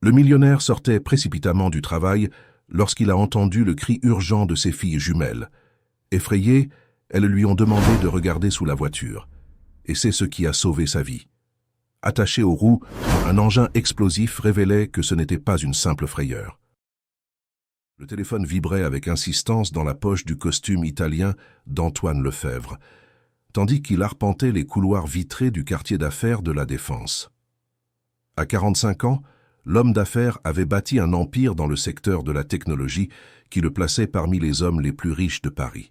Le millionnaire sortait précipitamment du travail lorsqu'il a entendu le cri urgent de ses filles jumelles. Effrayées, elles lui ont demandé de regarder sous la voiture. Et c'est ce qui a sauvé sa vie. Attaché aux roues, un engin explosif révélait que ce n'était pas une simple frayeur. Le téléphone vibrait avec insistance dans la poche du costume italien d'Antoine Lefebvre, tandis qu'il arpentait les couloirs vitrés du quartier d'affaires de la Défense. À 45 ans, l'homme d'affaires avait bâti un empire dans le secteur de la technologie qui le plaçait parmi les hommes les plus riches de Paris.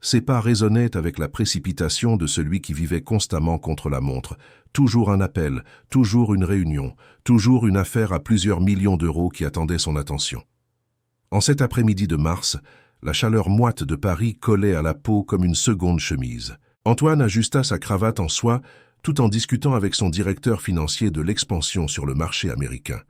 Ses pas résonnaient avec la précipitation de celui qui vivait constamment contre la montre. Toujours un appel, toujours une réunion, toujours une affaire à plusieurs millions d'euros qui attendait son attention. En cet après-midi de mars, la chaleur moite de Paris collait à la peau comme une seconde chemise. Antoine ajusta sa cravate en soie tout en discutant avec son directeur financier de l'expansion sur le marché américain.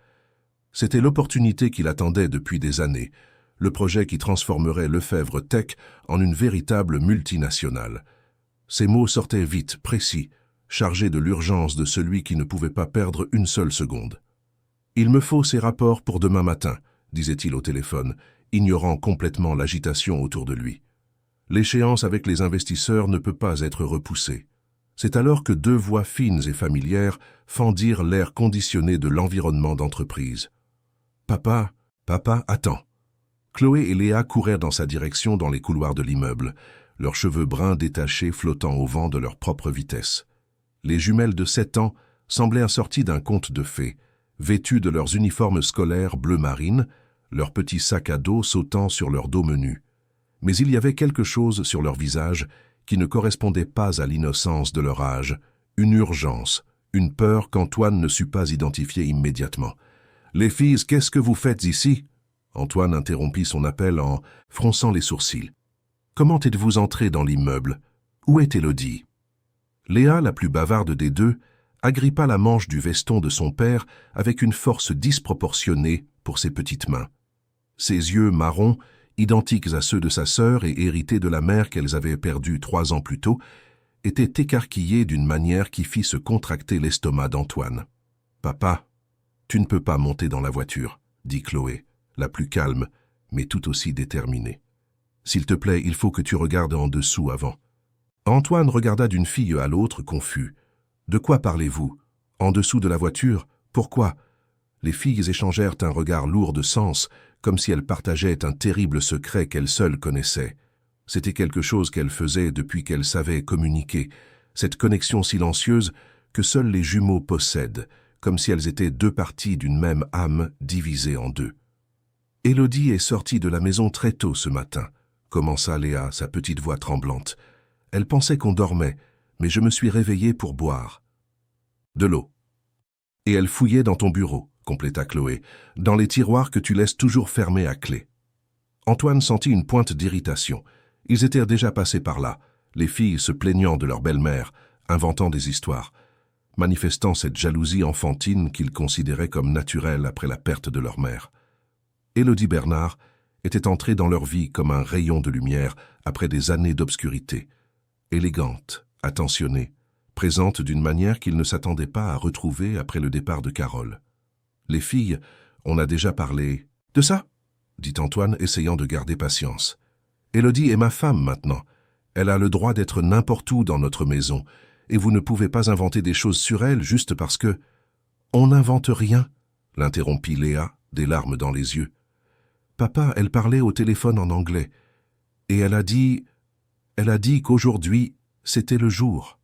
C'était l'opportunité qu'il attendait depuis des années, le projet qui transformerait Lefebvre Tech en une véritable multinationale. Ses mots sortaient vite, précis, chargés de l'urgence de celui qui ne pouvait pas perdre une seule seconde. « Il me faut ces rapports pour demain matin », disait-il au téléphone, ignorant complètement l'agitation autour de lui. L'échéance avec les investisseurs ne peut pas être repoussée. C'est alors que deux voix fines et familières fendirent l'air conditionné de l'environnement d'entreprise. « Papa, attends !» Chloé et Léa courèrent dans sa direction dans les couloirs de l'immeuble, leurs cheveux bruns détachés flottant au vent de leur propre vitesse. Les jumelles de 7 ans semblaient sorties d'un conte de fées, vêtues de leurs uniformes scolaires bleu marine, leurs petits sacs à dos sautant sur leur dos menu. Mais il y avait quelque chose sur leur visage qui ne correspondait pas à l'innocence de leur âge, une urgence, une peur qu'Antoine ne sut pas identifier immédiatement. « Les filles, qu'est-ce que vous faites ici ?» Antoine interrompit son appel en fronçant les sourcils. « Comment êtes-vous entré dans l'immeuble? Où est Élodie ?» Léa, la plus bavarde des deux, agrippa la manche du veston de son père avec une force disproportionnée pour ses petites mains. Ses yeux marrons, identiques à ceux de sa sœur et hérités de la mère qu'elles avaient perdue 3 ans plus tôt, étaient écarquillés d'une manière qui fit se contracter l'estomac d'Antoine. « Papa, tu ne peux pas monter dans la voiture, » dit Chloé, la plus calme, mais tout aussi déterminée. « S'il te plaît, il faut que tu regardes en dessous avant. » Antoine regarda d'une fille à l'autre, confus. « De quoi parlez-vous? En dessous de la voiture? Pourquoi ?» Les filles échangèrent un regard lourd de sens, comme si elles partageaient un terrible secret qu'elles seules connaissaient. C'était quelque chose qu'elles faisaient depuis qu'elles savaient communiquer, cette connexion silencieuse que seuls les jumeaux possèdent, comme si elles étaient 2 parties d'une même âme divisée en 2. « Élodie est sortie de la maison très tôt ce matin, » commença Léa, sa petite voix tremblante. « Elle pensait qu'on dormait, mais je me suis réveillée pour boire. »« De l'eau. »« Et elle fouillait dans ton bureau, » compléta Chloé, « dans les tiroirs que tu laisses toujours fermés à clé. » Antoine sentit une pointe d'irritation. Ils étaient déjà passés par là, les filles se plaignant de leur belle-mère, inventant des histoires, manifestant cette jalousie enfantine qu'ils considéraient comme naturelle après la perte de leur mère. Élodie Bernard était entrée dans leur vie comme un rayon de lumière après des années d'obscurité, élégante, attentionnée, présente d'une manière qu'ils ne s'attendaient pas à retrouver après le départ de Carole. « Les filles, on a déjà parlé... »« De ça ?» dit Antoine, essayant de garder patience. « Élodie est ma femme maintenant. Elle a le droit d'être n'importe où dans notre maison, et vous ne pouvez pas inventer des choses sur elle juste parce que... »« On n'invente rien, » l'interrompit Léa, des larmes dans les yeux. « Papa, elle parlait au téléphone en anglais, et elle a dit qu'aujourd'hui, c'était le jour. »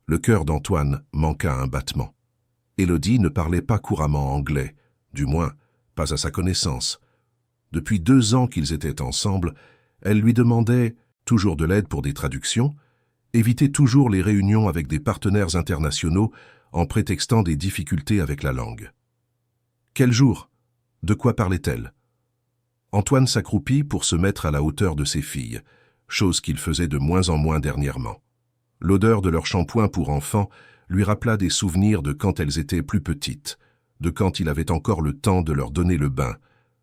Le cœur d'Antoine manqua un battement. Élodie ne parlait pas couramment anglais, du moins, pas à sa connaissance. Depuis 2 ans qu'ils étaient ensemble, elle lui demandait toujours de l'aide pour des traductions, évitait toujours les réunions avec des partenaires internationaux en prétextant des difficultés avec la langue. Quel jour? De quoi parlait-elle? Antoine s'accroupit pour se mettre à la hauteur de ses filles, chose qu'il faisait de moins en moins dernièrement. L'odeur de leur shampoing pour enfants lui rappela des souvenirs de quand elles étaient plus petites, de quand il avait encore le temps de leur donner le bain,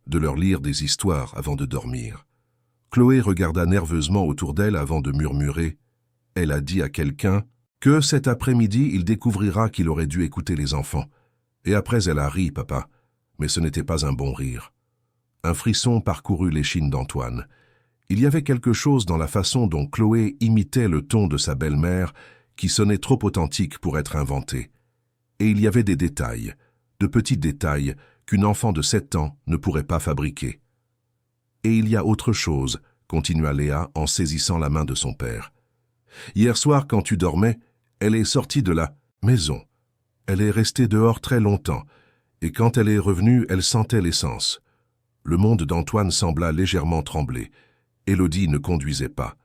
de leur lire des histoires avant de dormir. Chloé regarda nerveusement autour d'elle avant de murmurer « Elle a dit à quelqu'un que cet après-midi il découvrira qu'il aurait dû écouter les enfants. Et après elle a ri, papa. Mais ce n'était pas un bon rire. Un frisson parcourut l'échine d'Antoine. Il y avait quelque chose dans la façon dont Chloé imitait le ton de sa belle-mère qui sonnait trop authentique pour être inventé. Et il y avait des détails, de petits détails qu'une enfant de 7 ans ne pourrait pas fabriquer. Et il y a autre chose, continua Léa en saisissant la main de son père. Hier soir, quand tu dormais, elle est sortie de la maison. Elle est restée dehors très longtemps, et quand elle est revenue, elle sentait l'essence. Le monde d'Antoine sembla légèrement trembler. Élodie ne conduisait pas.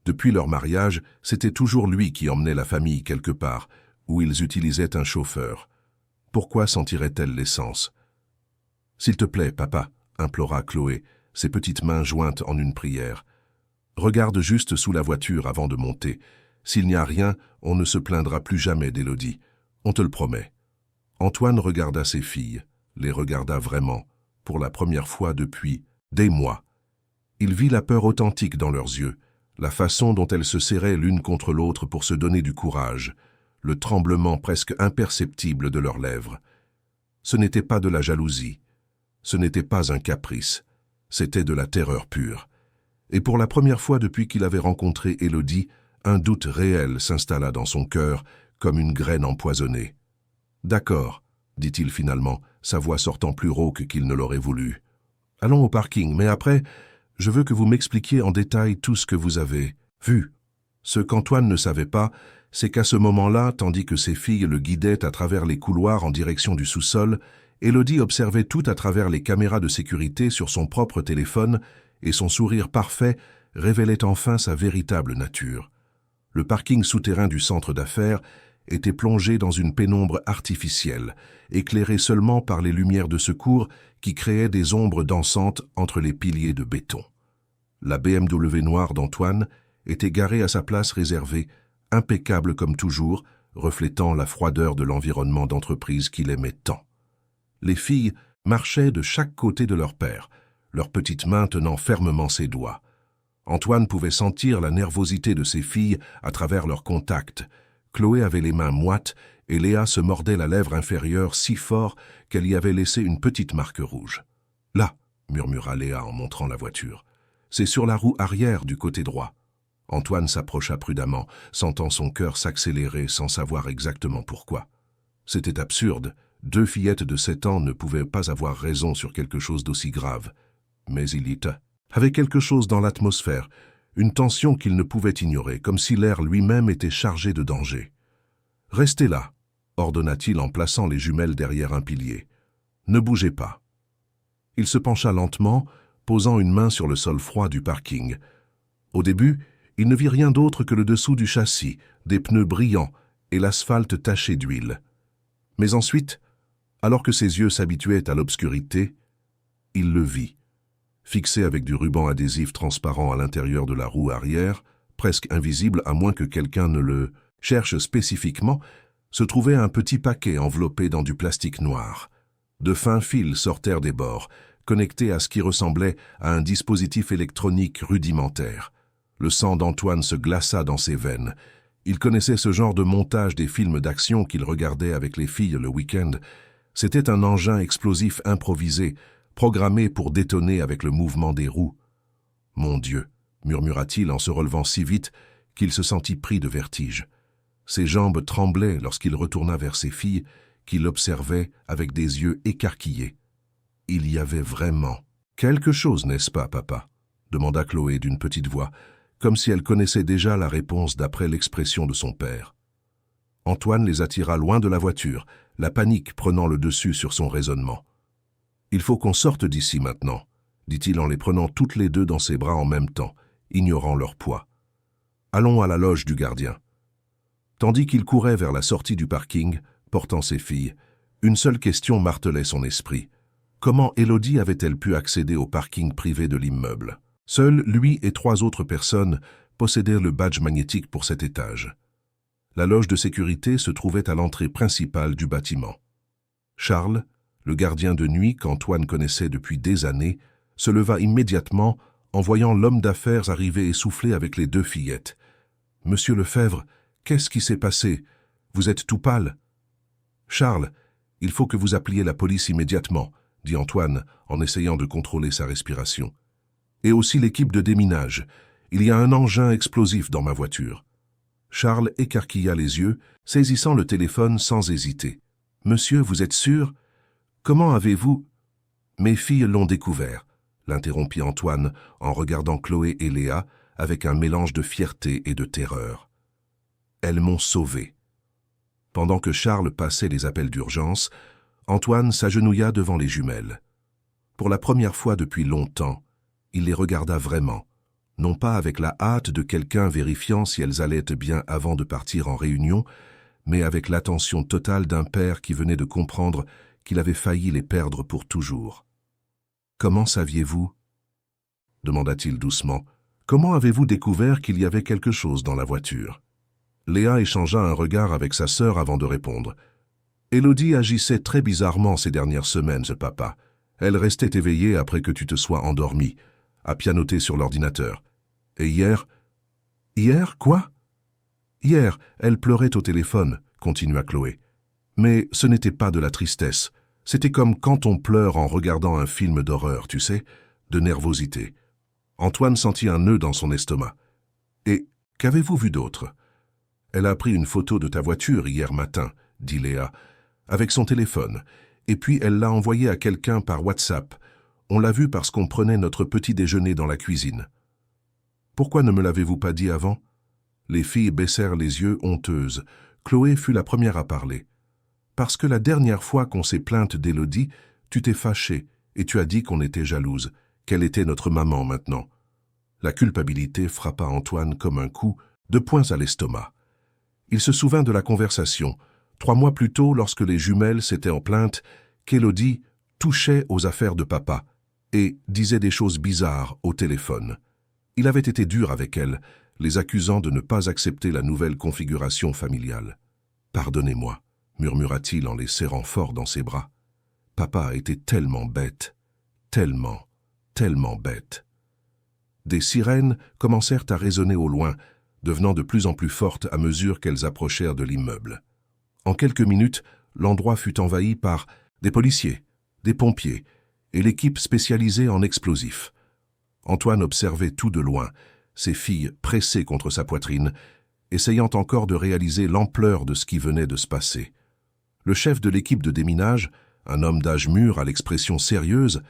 Depuis leur mariage, c'était toujours lui qui emmenait la famille quelque part, où ils utilisaient un chauffeur. Pourquoi sentirait-elle l'essence? « S'il te plaît, papa, implora Chloé, ses petites mains jointes en une prière. Regarde juste sous la voiture avant de monter. S'il n'y a rien, on ne se plaindra plus jamais d'Élodie. On te le promet. » Antoine regarda ses filles, les regarda vraiment, pour la première fois depuis des mois. Il vit la peur authentique dans leurs yeux, la façon dont elles se serraient l'une contre l'autre pour se donner du courage, le tremblement presque imperceptible de leurs lèvres. Ce n'était pas de la jalousie, ce n'était pas un caprice, c'était de la terreur pure. Et pour la première fois depuis qu'il avait rencontré Élodie, un doute réel s'installa dans son cœur comme une graine empoisonnée. « D'accord, » dit-il finalement, sa voix sortant plus rauque qu'il ne l'aurait voulu. « Allons au parking, mais après, je veux que vous m'expliquiez en détail tout ce que vous avez vu. » Ce qu'Antoine ne savait pas, c'est qu'à ce moment-là, tandis que ses filles le guidaient à travers les couloirs en direction du sous-sol, Élodie observait tout à travers les caméras de sécurité sur son propre téléphone et son sourire parfait révélait enfin sa véritable nature. Le parking souterrain du centre d'affaires était plongé dans une pénombre artificielle, éclairé seulement par les lumières de secours qui créaient des ombres dansantes entre les piliers de béton. La BMW noire d'Antoine était garée à sa place réservée, impeccable comme toujours, reflétant la froideur de l'environnement d'entreprise qu'il aimait tant. Les filles marchaient de chaque côté de leur père, leurs petites mains tenant fermement ses doigts. Antoine pouvait sentir la nervosité de ses filles à travers leur contact. Chloé avait les mains moites et Léa se mordait la lèvre inférieure si fort qu'elle y avait laissé une petite marque rouge. « Là !» murmura Léa en montrant la voiture. « C'est sur la roue arrière du côté droit. » Antoine s'approcha prudemment, sentant son cœur s'accélérer sans savoir exactement pourquoi. C'était absurde. 2 fillettes de 7 ans ne pouvaient pas avoir raison sur quelque chose d'aussi grave. Mais il y avait quelque chose dans l'atmosphère, une tension qu'il ne pouvait ignorer, comme si l'air lui-même était chargé de danger. « Restez là !» ordonna-t-il en plaçant les jumelles derrière un pilier. « Ne bougez pas. » Il se pencha lentement, posant une main sur le sol froid du parking. Au début, il ne vit rien d'autre que le dessous du châssis, des pneus brillants et l'asphalte taché d'huile. Mais ensuite, alors que ses yeux s'habituaient à l'obscurité, il le vit. Fixé avec du ruban adhésif transparent à l'intérieur de la roue arrière, presque invisible à moins que quelqu'un ne le cherche spécifiquement, se trouvait un petit paquet enveloppé dans du plastique noir. De fins fils sortèrent des bords, connectés à ce qui ressemblait à un dispositif électronique rudimentaire. Le sang d'Antoine se glaça dans ses veines. Il connaissait ce genre de montage des films d'action qu'il regardait avec les filles le week-end. C'était un engin explosif improvisé, programmé pour détonner avec le mouvement des roues. « Mon Dieu !» murmura-t-il en se relevant si vite qu'il se sentit pris de vertige. Ses jambes tremblaient lorsqu'il retourna vers ses filles, qui l'observaient avec des yeux écarquillés. Il y avait vraiment quelque chose, n'est-ce pas, papa? Demanda Chloé d'une petite voix, comme si elle connaissait déjà la réponse d'après l'expression de son père. Antoine les attira loin de la voiture, la panique prenant le dessus sur son raisonnement. « Il faut qu'on sorte d'ici maintenant », dit-il en les prenant toutes les deux dans ses bras en même temps, ignorant leur poids. « Allons à la loge du gardien. » Tandis qu'il courait vers la sortie du parking, portant ses filles, une seule question martelait son esprit. Comment Élodie avait-elle pu accéder au parking privé de l'immeuble? Seuls lui et 3 autres personnes possédaient le badge magnétique pour cet étage. La loge de sécurité se trouvait à l'entrée principale du bâtiment. Charles, le gardien de nuit qu'Antoine connaissait depuis des années, se leva immédiatement en voyant l'homme d'affaires arriver essoufflé avec les 2 fillettes. « Monsieur Lefebvre, qu'est-ce qui s'est passé? Vous êtes tout pâle. »« Charles, il faut que vous appeliez la police immédiatement, » dit Antoine en essayant de contrôler sa respiration. Et aussi l'équipe de déminage. Il y a un engin explosif dans ma voiture. Charles écarquilla les yeux, saisissant le téléphone sans hésiter. « Monsieur, vous êtes sûr? Comment avez-vous… » « Mes filles l'ont découvert, » l'interrompit Antoine en regardant Chloé et Léa avec un mélange de fierté et de terreur. « Elles m'ont sauvé. » Pendant que Charles passait les appels d'urgence, Antoine s'agenouilla devant les jumelles. Pour la première fois depuis longtemps, il les regarda vraiment, non pas avec la hâte de quelqu'un vérifiant si elles allaient bien avant de partir en réunion, mais avec l'attention totale d'un père qui venait de comprendre qu'il avait failli les perdre pour toujours. « Comment saviez-vous » demanda-t-il doucement. « Comment avez-vous découvert qu'il y avait quelque chose dans la voiture ?» Léa échangea un regard avec sa sœur avant de répondre. « Élodie agissait très bizarrement ces dernières semaines, papa. Elle restait éveillée après que tu te sois endormi, à pianoter sur l'ordinateur. Et hier… »« Hier, quoi ?»« Hier, elle pleurait au téléphone, » continua Chloé. « Mais ce n'était pas de la tristesse. C'était comme quand on pleure en regardant un film d'horreur, tu sais, de nervosité. » Antoine sentit un nœud dans son estomac. « Et qu'avez-vous vu d'autre ?»« Elle a pris une photo de ta voiture hier matin, » dit Léa, « avec son téléphone, et puis elle l'a envoyée à quelqu'un par WhatsApp. On l'a vu parce qu'on prenait notre petit déjeuner dans la cuisine. »« Pourquoi ne me l'avez-vous pas dit avant ?» Les filles baissèrent les yeux honteuses. Chloé fut la première à parler. « Parce que la dernière fois qu'on s'est plainte d'Élodie, tu t'es fâchée et tu as dit qu'on était jalouse, qu'elle était notre maman maintenant. » La culpabilité frappa Antoine comme un coup, de poing à l'estomac. Il se souvint de la conversation, 3 mois plus tôt lorsque les jumelles s'étaient en plainte, qu'Élodie touchait aux affaires de papa et disait des choses bizarres au téléphone. Il avait été dur avec elle, les accusant de ne pas accepter la nouvelle configuration familiale. « Pardonnez-moi » murmura-t-il en les serrant fort dans ses bras. « Papa a été tellement bête, tellement bête. » Des sirènes commencèrent à résonner au loin, devenant de plus en plus fortes à mesure qu'elles approchèrent de l'immeuble. En quelques minutes, l'endroit fut envahi par des policiers, des pompiers et l'équipe spécialisée en explosifs. Antoine observait tout de loin, ses filles pressées contre sa poitrine, essayant encore de réaliser l'ampleur de ce qui venait de se passer. Le chef de l'équipe de déminage, un homme d'âge mûr à l'expression sérieuse,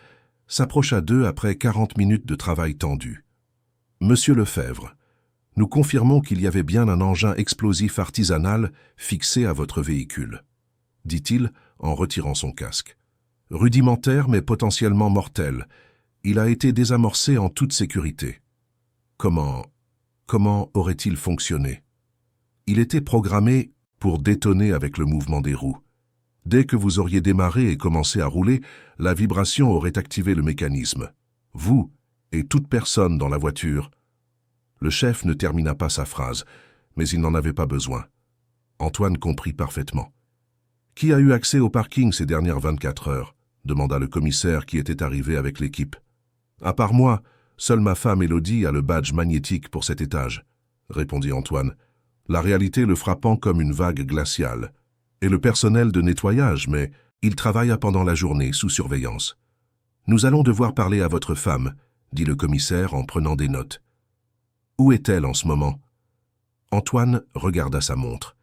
s'approcha d'eux après 40 minutes de travail tendu. « Monsieur Lefebvre, nous confirmons qu'il y avait bien un engin explosif artisanal fixé à votre véhicule, » dit-il en retirant son casque. « Rudimentaire mais potentiellement mortel, il a été désamorcé en toute sécurité. » Comment aurait-il fonctionné? Il était programmé pour détonner avec le mouvement des roues. Dès que vous auriez démarré et commencé à rouler, la vibration aurait activé le mécanisme. Vous et toute personne dans la voiture. Le chef ne termina pas sa phrase, mais il n'en avait pas besoin. Antoine comprit parfaitement. « Qui a eu accès au parking ces dernières 24 heures ?» demanda le commissaire qui était arrivé avec l'équipe. « À part moi, seule ma femme Élodie a le badge magnétique pour cet étage, » répondit Antoine, la réalité le frappant comme une vague glaciale. « Et le personnel de nettoyage, mais il travaille pendant la journée sous surveillance. »« Nous allons devoir parler à votre femme, » dit le commissaire en prenant des notes. « Où est-elle en ce moment ?» Antoine regarda sa montre.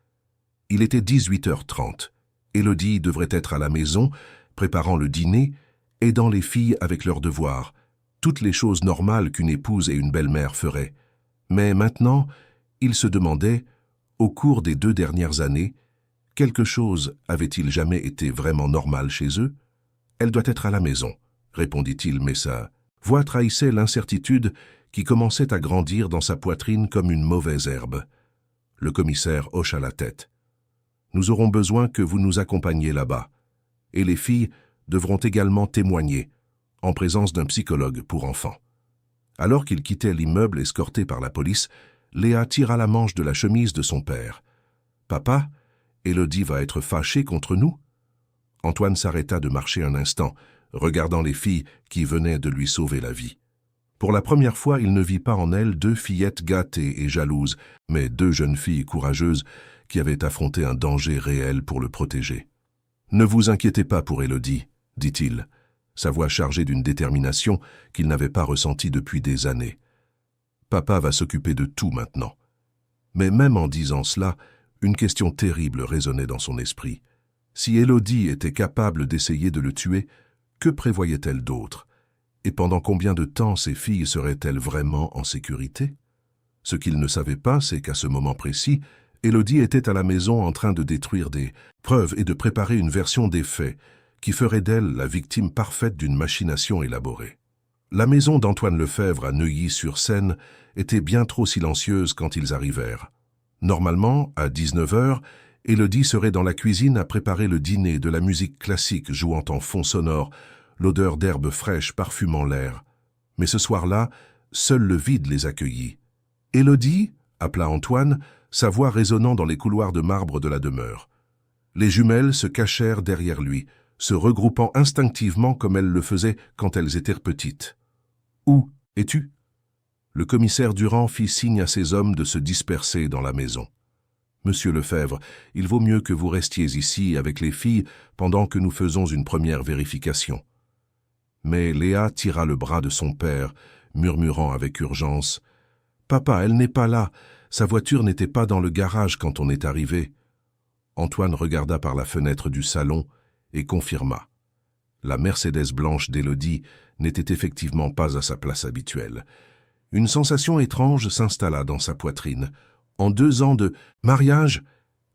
Il était 18h30. Élodie devrait être à la maison, préparant le dîner, aidant les filles avec leurs devoirs, toutes les choses normales qu'une épouse et une belle-mère feraient. Mais maintenant, il se demandait, au cours des 2 dernières années, quelque chose avait-il jamais été vraiment normal chez eux? « Elle doit être à la maison, » répondit-il, mais sa voix trahissait l'incertitude qui commençait à grandir dans sa poitrine comme une mauvaise herbe. Le commissaire hocha la tête. « Nous aurons besoin que vous nous accompagniez là-bas, et les filles devront également témoigner, en présence d'un psychologue pour enfants. » Alors qu'il quittait l'immeuble escorté par la police, Léa tira la manche de la chemise de son père. « Papa, Élodie va être fâchée contre nous ?» Antoine s'arrêta de marcher un instant, regardant les filles qui venaient de lui sauver la vie. Pour la première fois, il ne vit pas en elles 2 fillettes gâtées et jalouses, mais 2 jeunes filles courageuses qui avaient affronté un danger réel pour le protéger. « Ne vous inquiétez pas pour Élodie, » dit-il. sa voix chargée d'une détermination qu'il n'avait pas ressentie depuis des années. Papa va s'occuper de tout maintenant. Mais même en disant cela, une question terrible résonnait dans son esprit. Si Élodie était capable d'essayer de le tuer, que prévoyait-elle d'autre? Et pendant combien de temps ses filles seraient-elles vraiment en sécurité? Ce qu'il ne savait pas, c'est qu'à ce moment précis, Élodie était à la maison en train de détruire des preuves et de préparer une version des faits qui ferait d'elle la victime parfaite d'une machination élaborée. La maison d'Antoine Lefebvre à Neuilly-sur-Seine était bien trop silencieuse quand ils arrivèrent. Normalement, à 19h, Élodie serait dans la cuisine à préparer le dîner, de la musique classique jouant en fond sonore, l'odeur d'herbes fraîches parfumant l'air. Mais ce soir-là, seul le vide les accueillit. « Élodie » appela Antoine, sa voix résonnant dans les couloirs de marbre de la demeure. Les jumelles se cachèrent derrière lui, se regroupant instinctivement comme elles le faisaient quand elles étaient petites. « Où es-tu » Le commissaire Durand fit signe à ses hommes de se disperser dans la maison. « Monsieur Lefebvre, il vaut mieux que vous restiez ici avec les filles pendant que nous faisons une première vérification. » Mais Léa tira le bras de son père, murmurant avec urgence « Papa, elle n'est pas là. Sa voiture n'était pas dans le garage quand on est arrivé. » Antoine regarda par la fenêtre du salon et confirma. La Mercedes blanche d'Élodie n'était effectivement pas à sa place habituelle. Une sensation étrange s'installa dans sa poitrine. En 2 ans de mariage,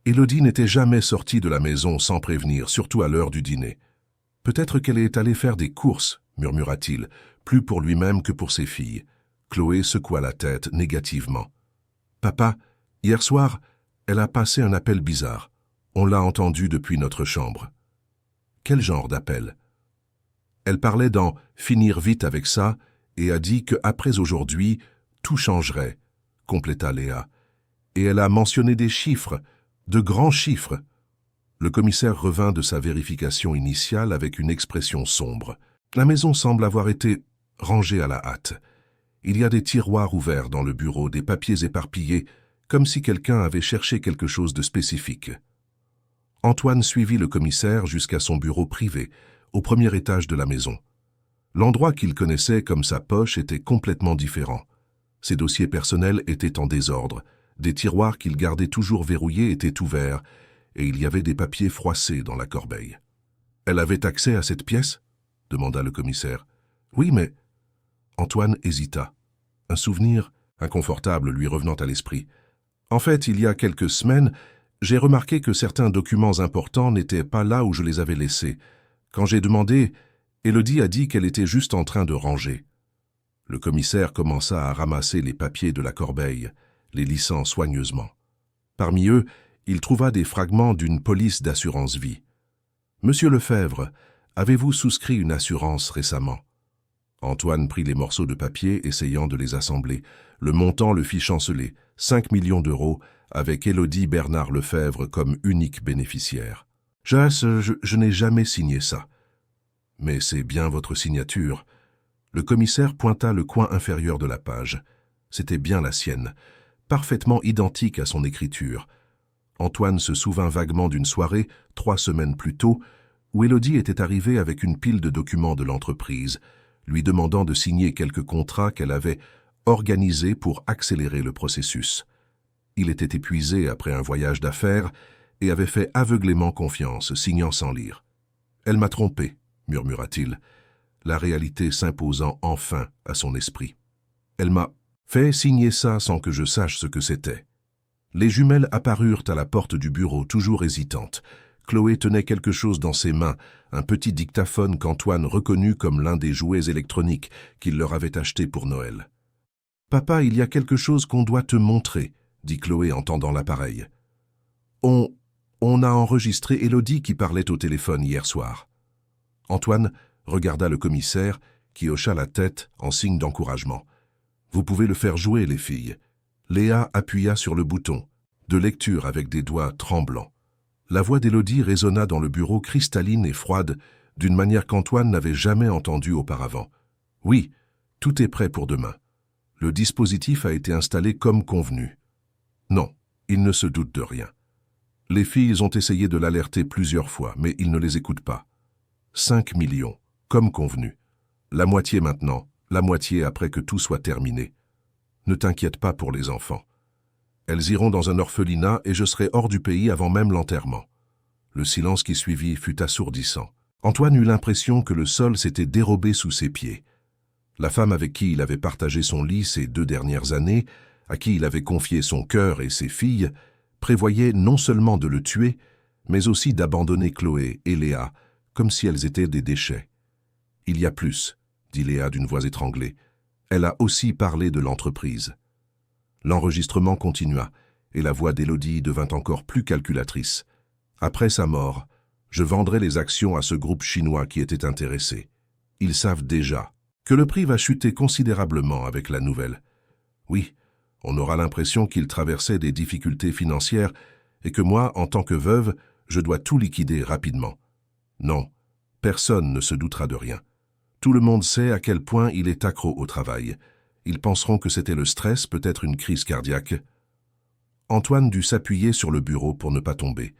Élodie n'était jamais sortie de la maison sans prévenir, surtout à l'heure du dîner. « Peut-être qu'elle est allée faire des courses, » murmura-t-il, plus pour lui-même que pour ses filles. Chloé secoua la tête négativement. « Papa, hier soir, elle a passé un appel bizarre. On l'a entendu depuis notre chambre. » « Quel genre d'appel ?» Elle parlait d'en finir vite avec ça et a dit qu'après aujourd'hui, tout changerait, compléta Léa. Et elle a mentionné des chiffres, de grands chiffres. Le commissaire revint de sa vérification initiale avec une expression sombre. La maison semble avoir été rangée à la hâte. Il y a des tiroirs ouverts dans le bureau, des papiers éparpillés, comme si quelqu'un avait cherché quelque chose de spécifique. Antoine suivit le commissaire jusqu'à son bureau privé, au premier étage de la maison. L'endroit qu'il connaissait comme sa poche était complètement différent. Ses dossiers personnels étaient en désordre, des tiroirs qu'il gardait toujours verrouillés étaient ouverts, et il y avait des papiers froissés dans la corbeille. « Elle avait accès à cette pièce ?» demanda le commissaire. « Oui, mais... » Antoine hésita. Un souvenir inconfortable lui revenant à l'esprit. « En fait, il y a quelques semaines, j'ai remarqué que certains documents importants n'étaient pas là où je les avais laissés. Quand j'ai demandé, Élodie a dit qu'elle était juste en train de ranger. » Le commissaire commença à ramasser les papiers de la corbeille, les lissant soigneusement. Parmi eux, il trouva des fragments d'une police d'assurance-vie. « Monsieur Lefebvre, avez-vous souscrit une assurance récemment ?» Antoine prit les morceaux de papier, essayant de les assembler. Le montant le fit chanceler, 5 millions d'euros, avec Élodie Bernard Lefebvre comme unique bénéficiaire. « Je n'ai jamais signé ça. »« Mais c'est bien votre signature. » Le commissaire pointa le coin inférieur de la page. C'était bien la sienne, parfaitement identique à son écriture. Antoine se souvint vaguement d'une soirée, 3 semaines plus tôt, où Élodie était arrivée avec une pile de documents de l'entreprise, lui demandant de signer quelques contrats qu'elle avait organisés pour accélérer le processus. Il était épuisé après un voyage d'affaires et avait fait aveuglément confiance, signant sans lire. « Elle m'a trompé, » murmura-t-il, la réalité s'imposant enfin à son esprit. « Elle m'a fait signer ça sans que je sache ce que c'était. » Les jumelles apparurent à la porte du bureau, toujours hésitantes. Chloé tenait quelque chose dans ses mains, un petit dictaphone qu'Antoine reconnut comme l'un des jouets électroniques qu'il leur avait acheté pour Noël. « Papa, il y a quelque chose qu'on doit te montrer, » dit Chloé en tendant l'appareil. « On a enregistré Élodie qui parlait au téléphone hier soir. » Antoine regarda le commissaire, qui hocha la tête en signe d'encouragement. « Vous pouvez le faire jouer, les filles. » Léa appuya sur le bouton, de lecture avec des doigts tremblants. La voix d'Élodie résonna dans le bureau cristalline et froide, d'une manière qu'Antoine n'avait jamais entendue auparavant. « Oui, tout est prêt pour demain. Le dispositif a été installé comme convenu. » Non, il ne se doute de rien. Les filles ont essayé de l'alerter plusieurs fois, mais il ne les écoute pas. 5 millions. comme convenu. La moitié maintenant, la moitié après que tout soit terminé. Ne t'inquiète pas pour les enfants. Elles iront dans un orphelinat et je serai hors du pays avant même l'enterrement. Le silence qui suivit fut assourdissant. Antoine eut l'impression que le sol s'était dérobé sous ses pieds. La femme avec qui il avait partagé son lit ces 2 dernières années, à qui il avait confié son cœur et ses filles, prévoyait non seulement de le tuer, mais aussi d'abandonner Chloé et Léa, comme si elles étaient des déchets. « Il y a plus », dit Léa d'une voix étranglée. Elle a aussi parlé de l'entreprise. L'enregistrement continua, et la voix d'Élodie devint encore plus calculatrice. Après sa mort, je vendrai les actions à ce groupe chinois qui était intéressé. Ils savent déjà que le prix va chuter considérablement avec la nouvelle. Oui, on aura l'impression qu'il traversait des difficultés financières et que moi, en tant que veuve, je dois tout liquider rapidement. Non, personne ne se doutera de rien. Tout le monde sait à quel point il est accro au travail. Ils penseront que c'était le stress, peut-être une crise cardiaque. Antoine dut s'appuyer sur le bureau pour ne pas tomber.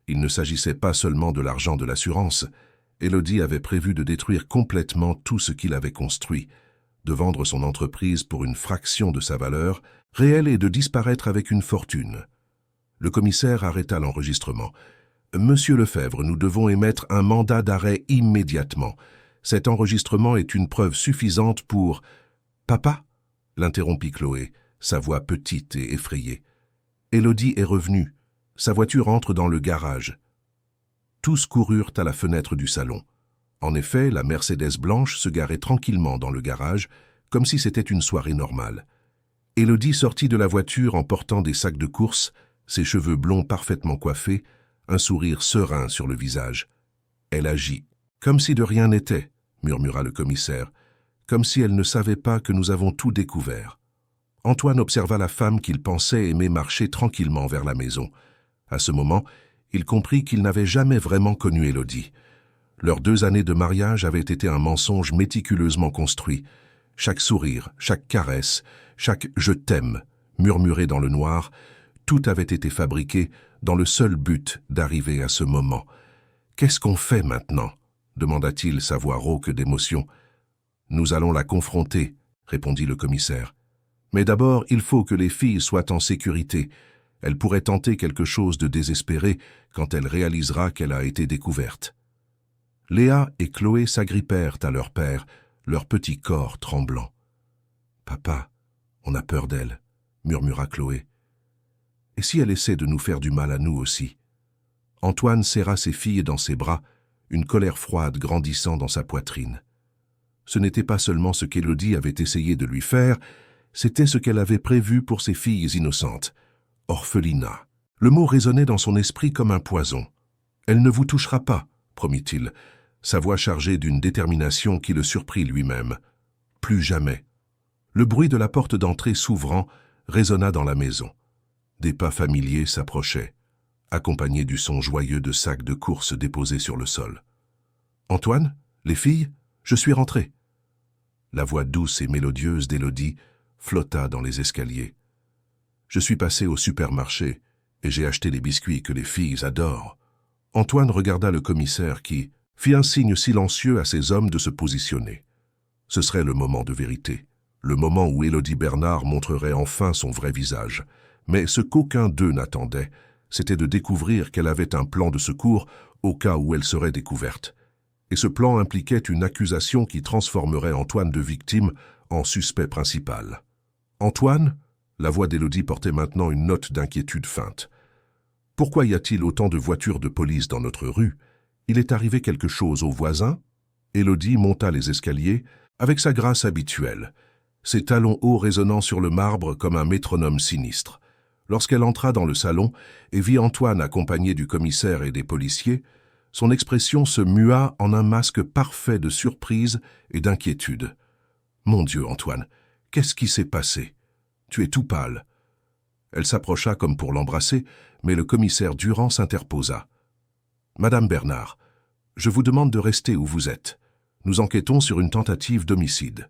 Il ne s'agissait pas seulement de l'argent de l'assurance. Élodie avait prévu de détruire complètement tout ce qu'il avait construit, de vendre son entreprise pour une fraction de sa valeur réelle et de disparaître avec une fortune. Le commissaire arrêta l'enregistrement. « Monsieur Lefebvre, nous devons émettre un mandat d'arrêt immédiatement. Cet enregistrement est une preuve suffisante pour... »« Papa ?» l'interrompit Chloé, sa voix petite et effrayée. Élodie est revenue. Sa voiture entre dans le garage. Tous coururent à la fenêtre du salon. En effet, la Mercedes blanche se garait tranquillement dans le garage, comme si c'était une soirée normale. Élodie sortit de la voiture en portant des sacs de course, ses cheveux blonds parfaitement coiffés, un sourire serein sur le visage. Elle agit. « Comme si de rien n'était », murmura le commissaire, « comme si elle ne savait pas que nous avons tout découvert. » Antoine observa la femme qu'il pensait aimer marcher tranquillement vers la maison. À ce moment, il comprit qu'il n'avait jamais vraiment connu Élodie. Leurs 2 années de mariage avaient été un mensonge méticuleusement construit. Chaque sourire, chaque caresse, chaque « je t'aime » murmuré dans le noir, tout avait été fabriqué dans le seul but d'arriver à ce moment. « Qu'est-ce qu'on fait maintenant ?» demanda-t-il, sa voix rauque d'émotion. « Nous allons la confronter », répondit le commissaire. « Mais d'abord, il faut que les filles soient en sécurité. Elle pourrait tenter quelque chose de désespéré quand elle réalisera qu'elle a été découverte. » Léa et Chloé s'agrippèrent à leur père, leur petit corps tremblant. « Papa, on a peur d'elle, » murmura Chloé. « Et si elle essaie de nous faire du mal à nous aussi ?» Antoine serra ses filles dans ses bras, une colère froide grandissant dans sa poitrine. Ce n'était pas seulement ce qu'Élodie avait essayé de lui faire, c'était ce qu'elle avait prévu pour ses filles innocentes. Orphelinat. Le mot résonnait dans son esprit comme un poison. « Elle ne vous touchera pas », promit-il, sa voix chargée d'une détermination qui le surprit lui-même. « Plus jamais. » Le bruit de la porte d'entrée s'ouvrant résonna dans la maison. Des pas familiers s'approchaient, accompagnés du son joyeux de sacs de course déposés sur le sol. « Antoine, les filles, je suis rentré. » La voix douce et mélodieuse d'Élodie flotta dans les escaliers. « Je suis passé au supermarché et j'ai acheté les biscuits que les filles adorent. » Antoine regarda le commissaire qui fit un signe silencieux à ses hommes de se positionner. Ce serait le moment de vérité, le moment où Élodie Bernard montrerait enfin son vrai visage. Mais ce qu'aucun d'eux n'attendait, c'était de découvrir qu'elle avait un plan de secours au cas où elle serait découverte. Et ce plan impliquait une accusation qui transformerait Antoine de victime en suspect principal. « Antoine ?» La voix d'Élodie portait maintenant une note d'inquiétude feinte. « Pourquoi y a-t-il autant de voitures de police dans notre rue? Il est arrivé quelque chose aux voisins ?» Élodie monta les escaliers avec sa grâce habituelle, ses talons hauts résonnant sur le marbre comme un métronome sinistre. Lorsqu'elle entra dans le salon et vit Antoine accompagné du commissaire et des policiers, son expression se mua en un masque parfait de surprise et d'inquiétude. « Mon Dieu, Antoine, qu'est-ce qui s'est passé? Tu es tout pâle. » Elle s'approcha comme pour l'embrasser, mais le commissaire Durand s'interposa. « Madame Bernard, je vous demande de rester où vous êtes. Nous enquêtons sur une tentative d'homicide. »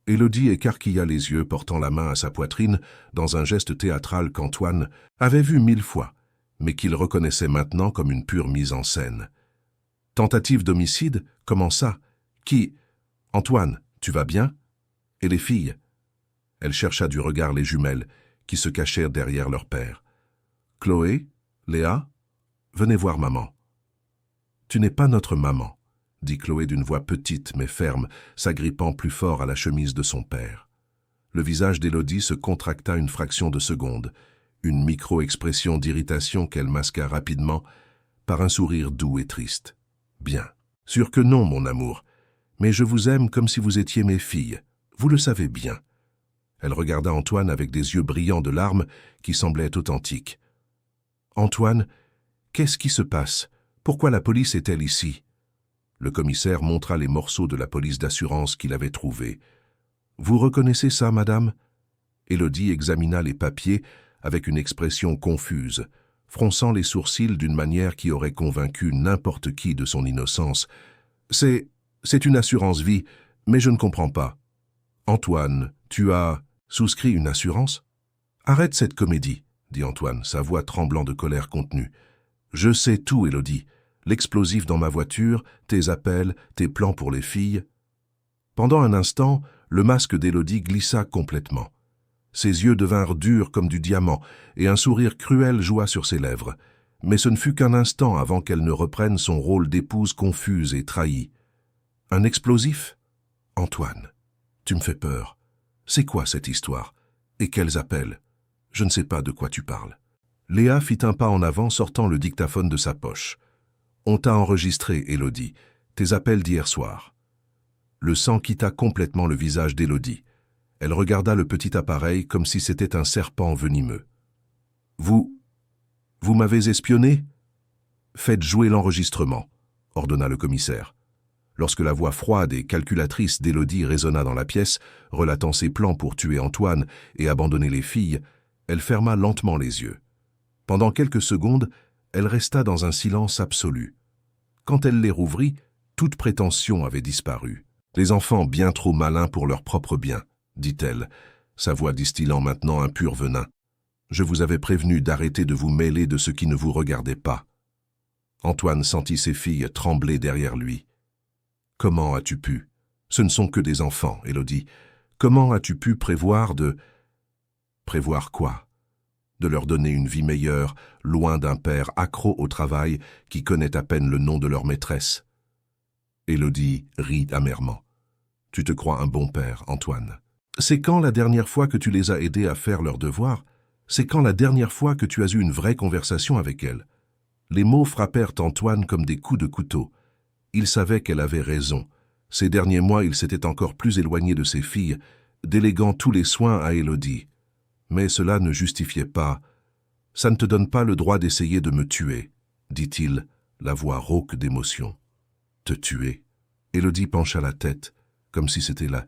Élodie écarquilla les yeux, portant la main à sa poitrine, dans un geste théâtral qu'Antoine avait vu 1000 fois, mais qu'il reconnaissait maintenant comme une pure mise en scène. « Tentative d'homicide? Comment ça? Qui? Antoine, tu vas bien? Et les filles? Elle chercha du regard les jumelles, qui se cachèrent derrière leur père. Chloé? Léa? Venez voir maman. Tu n'es pas notre maman, dit Chloé d'une voix petite mais ferme, s'agrippant plus fort à la chemise de son père. Le visage d'Élodie se contracta une fraction de seconde, une micro-expression d'irritation qu'elle masqua rapidement par un sourire doux et triste. Bien. Sûr que non, mon amour, mais je vous aime comme si vous étiez mes filles, vous le savez bien. Elle regarda Antoine avec des yeux brillants de larmes qui semblaient authentiques. Antoine, qu'est-ce qui se passe? Pourquoi la police est-elle ici? Le commissaire montra les morceaux de la police d'assurance qu'il avait trouvés. Vous reconnaissez ça, madame? Élodie examina les papiers avec une expression confuse, fronçant les sourcils d'une manière qui aurait convaincu n'importe qui de son innocence. C'est une assurance vie, mais je ne comprends pas. Antoine, tu as souscrit une assurance? Arrête cette comédie, dit Antoine, sa voix tremblant de colère contenue. Je sais tout, Élodie. L'explosif dans ma voiture, tes appels, tes plans pour les filles. Pendant un instant, le masque d'Élodie glissa complètement. Ses yeux devinrent durs comme du diamant, et un sourire cruel joua sur ses lèvres. Mais ce ne fut qu'un instant avant qu'elle ne reprenne son rôle d'épouse confuse et trahie. Un explosif? Antoine, tu me fais peur. C'est quoi cette histoire? Et quels appels? Je ne sais pas de quoi tu parles. Léa fit un pas en avant, sortant le dictaphone de sa poche. On t'a enregistré, Élodie, tes appels d'hier soir. Le sang quitta complètement le visage d'Élodie. Elle regarda le petit appareil comme si c'était un serpent venimeux. Vous m'avez espionné? Faites jouer l'enregistrement, ordonna le commissaire. Lorsque la voix froide et calculatrice d'Élodie résonna dans la pièce, relatant ses plans pour tuer Antoine et abandonner les filles, elle ferma lentement les yeux. Pendant quelques secondes, elle resta dans un silence absolu. Quand elle les rouvrit, toute prétention avait disparu. « Les enfants bien trop malins pour leur propre bien », dit-elle, sa voix distillant maintenant un pur venin. « Je vous avais prévenu d'arrêter de vous mêler de ce qui ne vous regardait pas. » Antoine sentit ses filles trembler derrière lui. « Comment as-tu pu? Ce ne sont que des enfants, Élodie. Comment as-tu pu prévoir de... » Prévoir quoi? De leur donner une vie meilleure, loin d'un père accro au travail qui connaît à peine le nom de leur maîtresse. Élodie rit amèrement. « Tu te crois un bon père, Antoine. C'est quand la dernière fois que tu les as aidés à faire leurs devoirs? C'est quand la dernière fois que tu as eu une vraie conversation avec elles? » Les mots frappèrent Antoine comme des coups de couteau. Il savait qu'elle avait raison. Ces derniers mois, il s'était encore plus éloigné de ses filles, déléguant tous les soins à Élodie. Mais cela ne justifiait pas. « Ça ne te donne pas le droit d'essayer de me tuer, » dit-il, la voix rauque d'émotion. « Te tuer ?» Élodie pencha la tête, comme si c'était la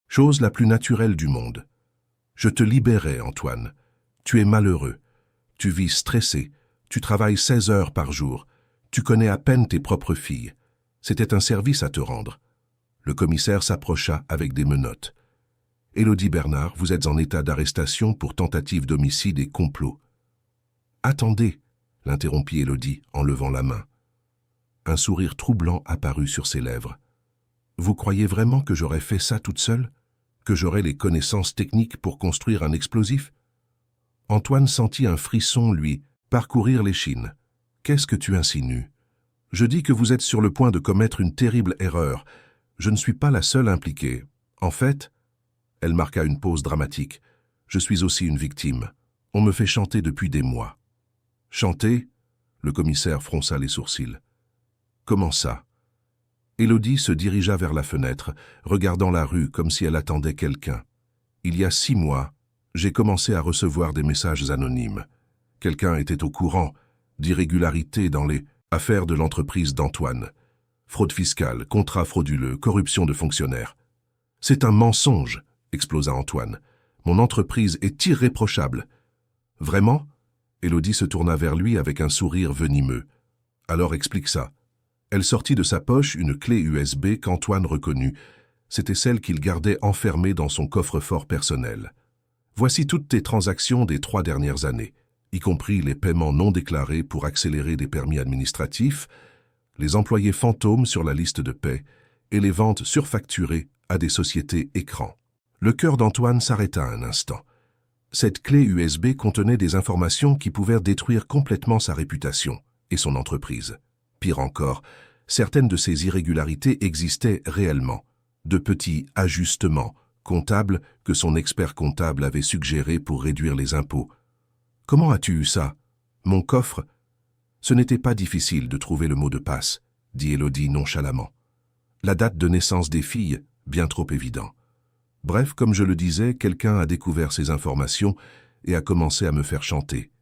chose la plus naturelle du monde. « Je te libérais, Antoine. Tu es malheureux. Tu vis stressé. Tu travailles 16 heures par jour. Tu connais à peine tes propres filles. C'était un service à te rendre. » Le commissaire s'approcha avec des menottes. « Élodie Bernard, vous êtes en état d'arrestation pour tentative d'homicide et complot. »« Attendez » l'interrompit Élodie en levant la main. Un sourire troublant apparut sur ses lèvres. « Vous croyez vraiment que j'aurais fait ça toute seule? Que j'aurais les connaissances techniques pour construire un explosif ?» Antoine sentit un frisson lui parcourir l'échine. « Qu'est-ce que tu insinues? Je dis que vous êtes sur le point de commettre une terrible erreur. Je ne suis pas la seule impliquée. En fait... » Elle marqua une pause dramatique. « Je suis aussi une victime. On me fait chanter depuis des mois. » « Chanter ?» Le commissaire fronça les sourcils. « Comment ça ?» Élodie se dirigea vers la fenêtre, regardant la rue comme si elle attendait quelqu'un. « Il y a 6 mois, j'ai commencé à recevoir des messages anonymes. Quelqu'un était au courant d'irrégularités dans les affaires de l'entreprise d'Antoine. Fraude fiscale, contrat frauduleux, corruption de fonctionnaires. « C'est un mensonge !» explosa Antoine. « Mon entreprise est irréprochable. »« Vraiment ?» Élodie se tourna vers lui avec un sourire venimeux. « Alors explique ça. » Elle sortit de sa poche une clé USB qu'Antoine reconnut. C'était celle qu'il gardait enfermée dans son coffre-fort personnel. « Voici toutes tes transactions des 3 dernières années, y compris les paiements non déclarés pour accélérer des permis administratifs, les employés fantômes sur la liste de paie et les ventes surfacturées à des sociétés écrans. Le cœur d'Antoine s'arrêta un instant. Cette clé USB contenait des informations qui pouvaient détruire complètement sa réputation et son entreprise. Pire encore, certaines de ces irrégularités existaient réellement, de petits ajustements comptables que son expert comptable avait suggérés pour réduire les impôts. « Comment as-tu eu ça? Mon coffre ?» Ce n'était pas difficile de trouver le mot de passe, dit Élodie nonchalamment. La date de naissance des filles, bien trop évident. Bref, comme je le disais, quelqu'un a découvert ces informations et a commencé à me faire chanter.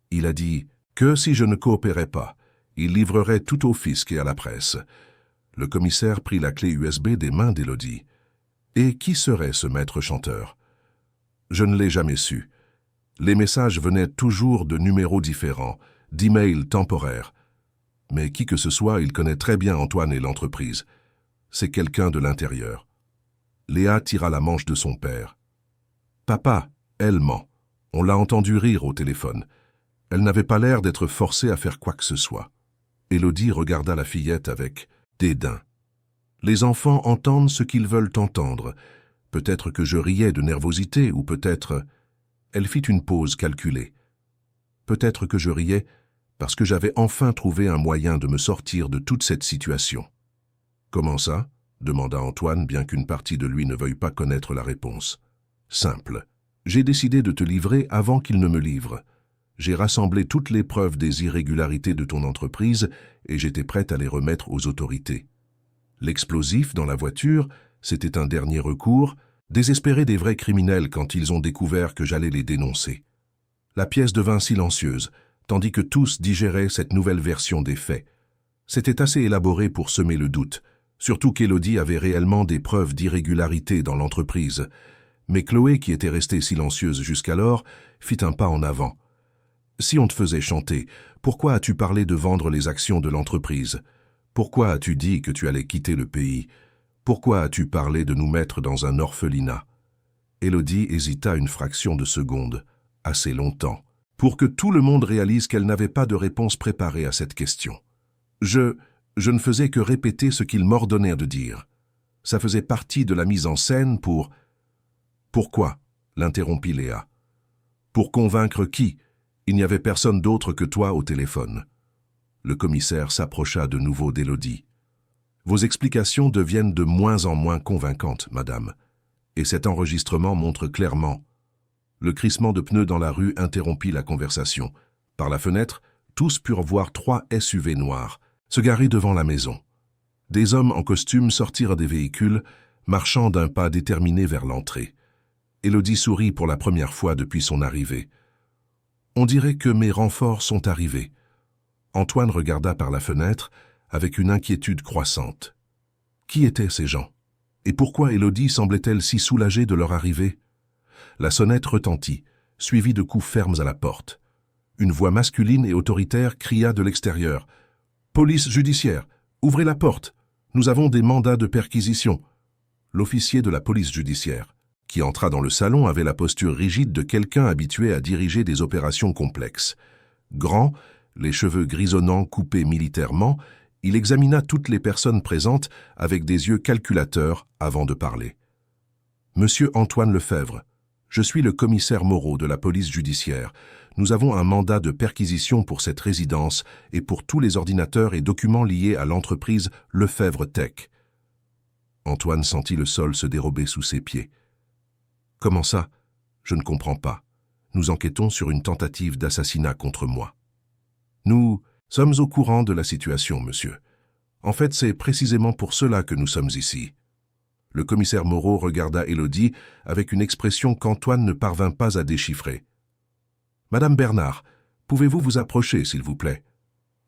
Il a dit que si je ne coopérais pas, il livrerait tout au fisc et à la presse. Le commissaire prit la clé USB des mains d'Élodie. Et qui serait ce maître chanteur? Je ne l'ai jamais su. Les messages venaient toujours de numéros différents, d'emails temporaires. Mais qui que ce soit, il connaît très bien Antoine et l'entreprise. C'est quelqu'un de l'intérieur. Léa tira la manche de son père. « Papa, elle ment. On l'a entendu rire au téléphone. Elle n'avait pas l'air d'être forcée à faire quoi que ce soit. » Élodie regarda la fillette avec dédain. Les enfants entendent ce qu'ils veulent entendre. Peut-être que je riais de nervosité, ou peut-être... Elle fit une pause calculée. Peut-être que je riais parce que j'avais enfin trouvé un moyen de me sortir de toute cette situation. « Comment ça ?» demanda Antoine, bien qu'une partie de lui ne veuille pas connaître la réponse. « Simple. J'ai décidé de te livrer avant qu'il ne me livre. J'ai rassemblé toutes les preuves des irrégularités de ton entreprise et j'étais prête à les remettre aux autorités. L'explosif dans la voiture, c'était un dernier recours, désespéré des vrais criminels quand ils ont découvert que j'allais les dénoncer. La pièce devint silencieuse, tandis que tous digéraient cette nouvelle version des faits. C'était assez élaboré pour semer le doute, surtout qu'Élodie avait réellement des preuves d'irrégularité dans l'entreprise. Mais Chloé, qui était restée silencieuse jusqu'alors, fit un pas en avant. « Si on te faisait chanter, pourquoi as-tu parlé de vendre les actions de l'entreprise? Pourquoi as-tu dit que tu allais quitter le pays? Pourquoi as-tu parlé de nous mettre dans un orphelinat ?» Élodie hésita une fraction de seconde, assez longtemps, pour que tout le monde réalise qu'elle n'avait pas de réponse préparée à cette question. Je ne faisais que répéter ce qu'ils m'ordonnèrent de dire. Ça faisait partie de la mise en scène pour... « Pourquoi ?» l'interrompit Léa. « Pour convaincre qui? Il n'y avait personne d'autre que toi au téléphone. » Le commissaire s'approcha de nouveau d'Élodie. « Vos explications deviennent de moins en moins convaincantes, madame. Et cet enregistrement montre clairement... » Le crissement de pneus dans la rue interrompit la conversation. Par la fenêtre, tous purent voir 3 SUV noirs se garer devant la maison. Des hommes en costume sortirent des véhicules, marchant d'un pas déterminé vers l'entrée. Élodie sourit pour la première fois depuis son arrivée. « On dirait que mes renforts sont arrivés. » Antoine regarda par la fenêtre avec une inquiétude croissante. Qui étaient ces gens? Et pourquoi Élodie semblait-elle si soulagée de leur arrivée? La sonnette retentit, suivie de coups fermes à la porte. Une voix masculine et autoritaire cria de l'extérieur. « Police judiciaire, ouvrez la porte. Nous avons des mandats de perquisition. » L'officier de la police judiciaire, qui entra dans le salon, avait la posture rigide de quelqu'un habitué à diriger des opérations complexes. Grand, les cheveux grisonnants coupés militairement, il examina toutes les personnes présentes avec des yeux calculateurs avant de parler. « Monsieur Antoine Lefebvre, je suis le commissaire Moreau de la police judiciaire. Nous avons un mandat de perquisition pour cette résidence et pour tous les ordinateurs et documents liés à l'entreprise Lefebvre Tech. » Antoine sentit le sol se dérober sous ses pieds. « Comment ça? Je ne comprends pas. Nous enquêtons sur une tentative d'assassinat contre moi. » « Nous sommes au courant de la situation, monsieur. En fait, c'est précisément pour cela que nous sommes ici. » Le commissaire Moreau regarda Élodie avec une expression qu'Antoine ne parvint pas à déchiffrer. « Madame Bernard, pouvez-vous vous approcher, s'il vous plaît ?»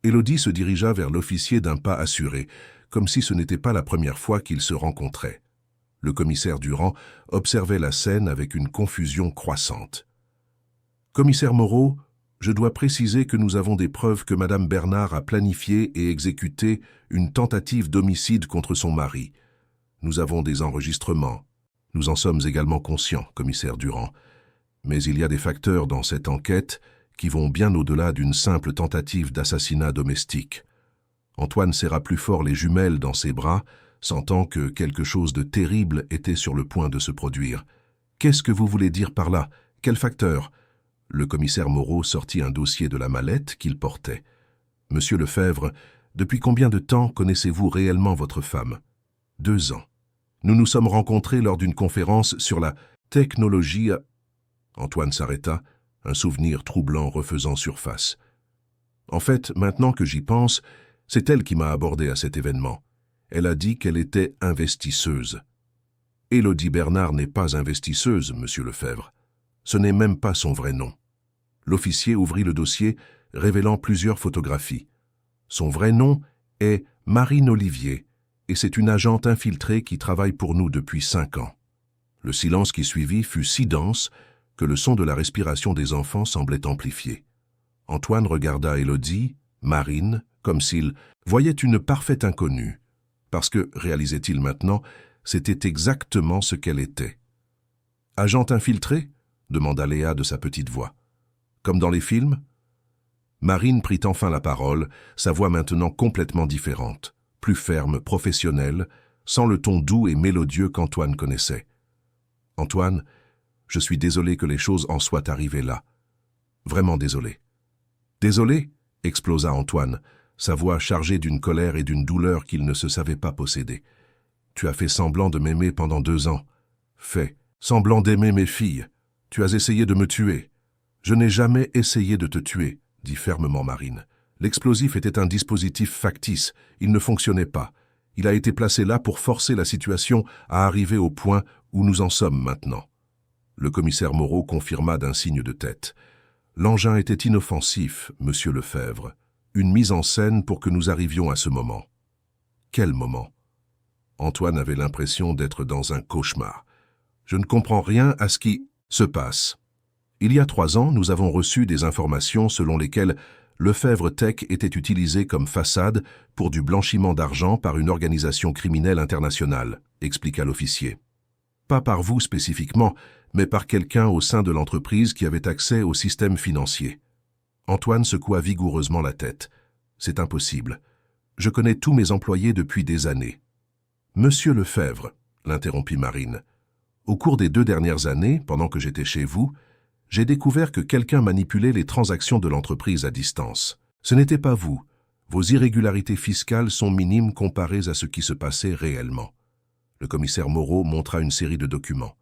Élodie se dirigea vers l'officier d'un pas assuré, comme si ce n'était pas la première fois qu'ils se rencontraient. Le commissaire Durand observait la scène avec une confusion croissante. « Commissaire Moreau, je dois préciser que nous avons des preuves que Madame Bernard a planifié et exécuté une tentative d'homicide contre son mari. Nous avons des enregistrements. Nous en sommes également conscients, commissaire Durand. Mais il y a des facteurs dans cette enquête qui vont bien au-delà d'une simple tentative d'assassinat domestique. » Antoine serra plus fort les jumelles dans ses bras, sentant que quelque chose de terrible était sur le point de se produire. « Qu'est-ce que vous voulez dire par là? Quel facteur ?» Le commissaire Moreau sortit un dossier de la mallette qu'il portait. « Monsieur Lefebvre, depuis combien de temps connaissez-vous réellement votre femme ?»« 2 ans. Nous nous sommes rencontrés lors d'une conférence sur la technologie... » Antoine s'arrêta, un souvenir troublant refaisant surface. « En fait, maintenant que j'y pense, c'est elle qui m'a abordé à cet événement. Elle a dit qu'elle était investisseuse. » « Élodie Bernard n'est pas investisseuse, monsieur Lefebvre. Ce n'est même pas son vrai nom. » L'officier ouvrit le dossier, révélant plusieurs photographies. Son vrai nom est Marine Olivier, et c'est une agente infiltrée qui travaille pour nous depuis 5 ans. Le silence qui suivit fut si dense que le son de la respiration des enfants semblait amplifié. Antoine regarda Élodie, Marine, comme s'il voyait une parfaite inconnue, parce que, réalisait-il maintenant, c'était exactement ce qu'elle était. « Agente infiltrée ?» demanda Léa de sa petite voix. « Comme dans les films ?» Marine prit enfin la parole, sa voix maintenant complètement différente, plus ferme, professionnelle, sans le ton doux et mélodieux qu'Antoine connaissait. « Antoine, je suis désolé que les choses en soient arrivées là. Vraiment désolé. »« Désolé ?» explosa Antoine, sa voix chargée d'une colère et d'une douleur qu'il ne se savait pas posséder. « Tu as fait semblant de m'aimer pendant 2 ans. Fais semblant d'aimer mes filles. Tu as essayé de me tuer. »« Je n'ai jamais essayé de te tuer, » dit fermement Marine. « L'explosif était un dispositif factice. Il ne fonctionnait pas. Il a été placé là pour forcer la situation à arriver au point où nous en sommes maintenant. » Le commissaire Moreau confirma d'un signe de tête. « L'engin était inoffensif, monsieur Lefebvre. Une mise en scène pour que nous arrivions à ce moment. » « Quel moment ?» Antoine avait l'impression d'être dans un cauchemar. « Je ne comprends rien à ce qui se passe. Il y a 3 ans, nous avons reçu des informations selon lesquelles Lefebvre Tech était utilisé comme façade pour du blanchiment d'argent par une organisation criminelle internationale, expliqua l'officier. Pas par vous spécifiquement, mais par quelqu'un au sein de l'entreprise qui avait accès au système financier. » Antoine secoua vigoureusement la tête. « C'est impossible. Je connais tous mes employés depuis des années. » « Monsieur Lefebvre, » l'interrompit Marine, « au cours des 2 dernières années, pendant que j'étais chez vous, j'ai découvert que quelqu'un manipulait les transactions de l'entreprise à distance. Ce n'était pas vous. Vos irrégularités fiscales sont minimes comparées à ce qui se passait réellement. » Le commissaire Moreau montra une série de documents.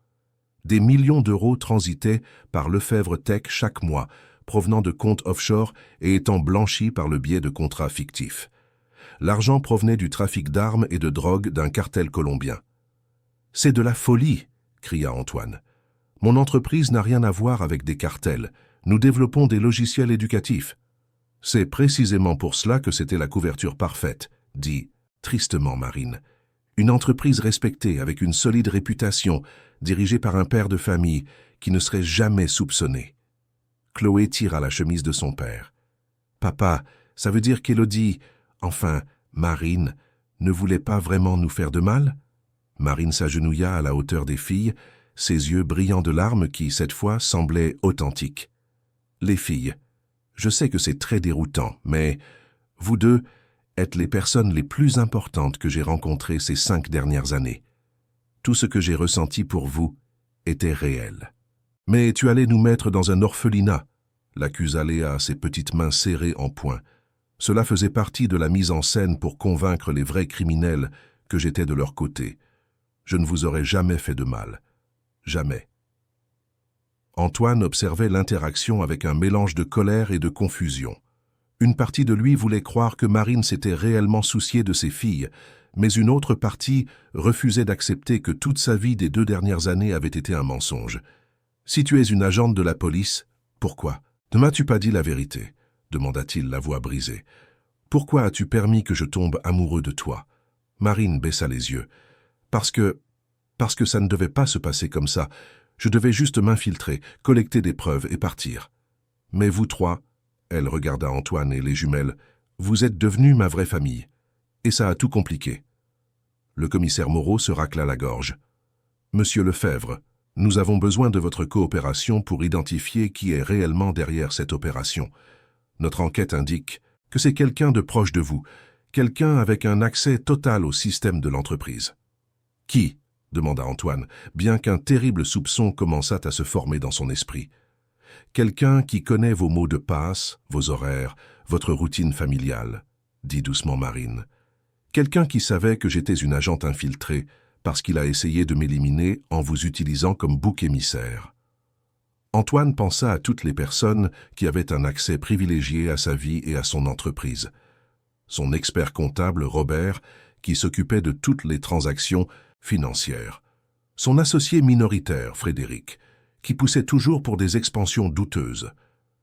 Des millions d'euros transitaient par Lefebvre Tech chaque mois, provenant de comptes offshore et étant blanchis par le biais de contrats fictifs. L'argent provenait du trafic d'armes et de drogue d'un cartel colombien. « C'est de la folie !» cria Antoine. « Mon entreprise n'a rien à voir avec des cartels. Nous développons des logiciels éducatifs. »« C'est précisément pour cela que c'était la couverture parfaite, » dit tristement Marine. « Une entreprise respectée avec une solide réputation, dirigée par un père de famille qui ne serait jamais soupçonné. » Chloé tira la chemise de son père. « Papa, ça veut dire qu'Élodie... Enfin, Marine ne voulait pas vraiment nous faire de mal ?» Marine s'agenouilla à la hauteur des filles, ses yeux brillants de larmes qui, cette fois, semblaient authentiques. « Les filles, je sais que c'est très déroutant, mais vous 2 êtes les personnes les plus importantes que j'ai rencontrées ces 5 dernières années. Tout ce que j'ai ressenti pour vous était réel. »« Mais tu allais nous mettre dans un orphelinat » l'accusa Léa, ses petites mains serrées en poing. Cela faisait partie de la mise en scène pour convaincre les vrais criminels que j'étais de leur côté. Je ne vous aurais jamais fait de mal. Jamais. Antoine observait l'interaction avec un mélange de colère et de confusion. Une partie de lui voulait croire que Marine s'était réellement souciée de ses filles, mais une autre partie refusait d'accepter que toute sa vie des 2 dernières années avait été un mensonge. « Si tu es une agente de la police, pourquoi ne m'as-tu pas dit la vérité ?» demanda-t-il, la voix brisée. « Pourquoi as-tu permis que je tombe amoureux de toi ?» Marine baissa les yeux. « Parce que ça ne devait pas se passer comme ça. Je devais juste m'infiltrer, collecter des preuves et partir. Mais vous 3, elle regarda Antoine et les jumelles, vous êtes devenus ma vraie famille. Et ça a tout compliqué. » Le commissaire Moreau se racla la gorge. « Monsieur Lefebvre, nous avons besoin de votre coopération pour identifier qui est réellement derrière cette opération. Notre enquête indique que c'est quelqu'un de proche de vous, quelqu'un avec un accès total au système de l'entreprise. « Qui ?» demanda Antoine, bien qu'un terrible soupçon commençât à se former dans son esprit. « Quelqu'un qui connaît vos mots de passe, vos horaires, votre routine familiale, » dit doucement Marine. « Quelqu'un qui savait que j'étais une agente infiltrée parce qu'il a essayé de m'éliminer en vous utilisant comme bouc émissaire. » Antoine pensa à toutes les personnes qui avaient un accès privilégié à sa vie et à son entreprise. Son expert comptable, Robert, qui s'occupait de toutes les transactions financières. Son associé minoritaire, Frédéric, qui poussait toujours pour des expansions douteuses.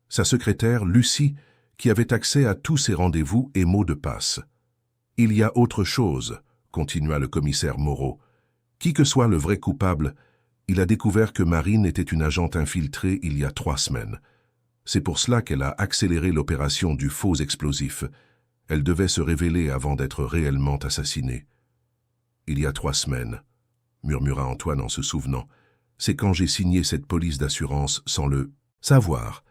Sa secrétaire, Lucie, qui avait accès à tous ses rendez-vous et mots de passe. « Il y a autre chose », continua le commissaire Moreau. « Qui que soit le vrai coupable, il a découvert que Marine était une agente infiltrée il y a 3 semaines. C'est pour cela qu'elle a accéléré l'opération du faux explosif. Elle devait se révéler avant d'être réellement assassinée. « Il y a 3 semaines, » murmura Antoine en se souvenant. « C'est quand j'ai signé cette police d'assurance sans le savoir,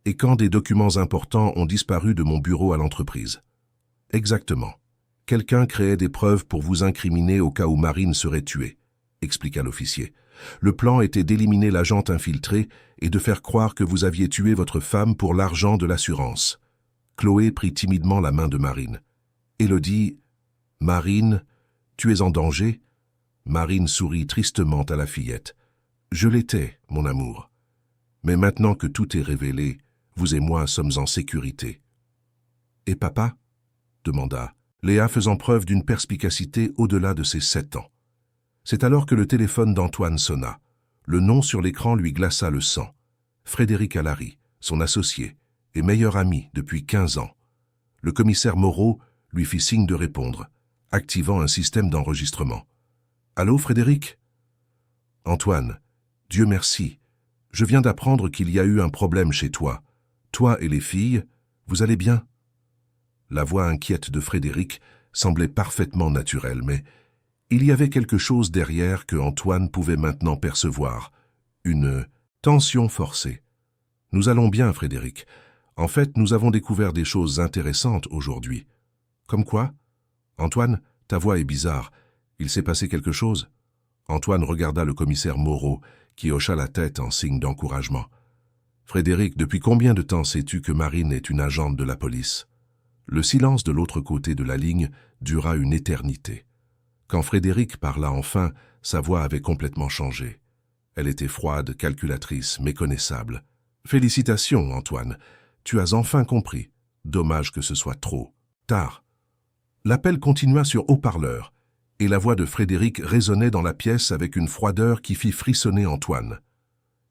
et quand des documents importants ont disparu de mon bureau à l'entreprise. » « Exactement. Quelqu'un créait des preuves pour vous incriminer au cas où Marine serait tuée, » expliqua l'officier. « Le plan était d'éliminer l'agente infiltrée et de faire croire que vous aviez tué votre femme pour l'argent de l'assurance. » Chloé prit timidement la main de Marine. « Élodie, Marine, tu es en danger ?» Marine sourit tristement à la fillette. « Je l'étais, mon amour. Mais maintenant que tout est révélé, vous et moi sommes en sécurité. »« Et papa ?» demanda Léa, faisant preuve d'une perspicacité au-delà de ses 7 ans. C'est alors que le téléphone d'Antoine sonna. Le nom sur l'écran lui glaça le sang. Frédéric Allary, son associé, et meilleur ami depuis 15 ans. Le commissaire Moreau lui fit signe de répondre, activant un système d'enregistrement. « Allô, Frédéric ?»« Antoine, Dieu merci. Je viens d'apprendre qu'il y a eu un problème chez toi. Toi et les filles, vous allez bien ?» La voix inquiète de Frédéric semblait parfaitement naturelle, mais il y avait quelque chose derrière que Antoine pouvait maintenant percevoir, une tension forcée. « Nous allons bien, Frédéric. En fait, nous avons découvert des choses intéressantes aujourd'hui. »« Comme quoi ?»« Antoine, ta voix est bizarre. Il s'est passé quelque chose ?» Antoine regarda le commissaire Moreau, qui hocha la tête en signe d'encouragement. « Frédéric, depuis combien de temps sais-tu que Marine est une agente de la police ?» Le silence de l'autre côté de la ligne dura une éternité. Quand Frédéric parla enfin, sa voix avait complètement changé. Elle était froide, calculatrice, méconnaissable. « Félicitations, Antoine. Tu as enfin compris. Dommage que ce soit trop tard. » L'appel continua sur haut-parleur, et la voix de Frédéric résonnait dans la pièce avec une froideur qui fit frissonner Antoine.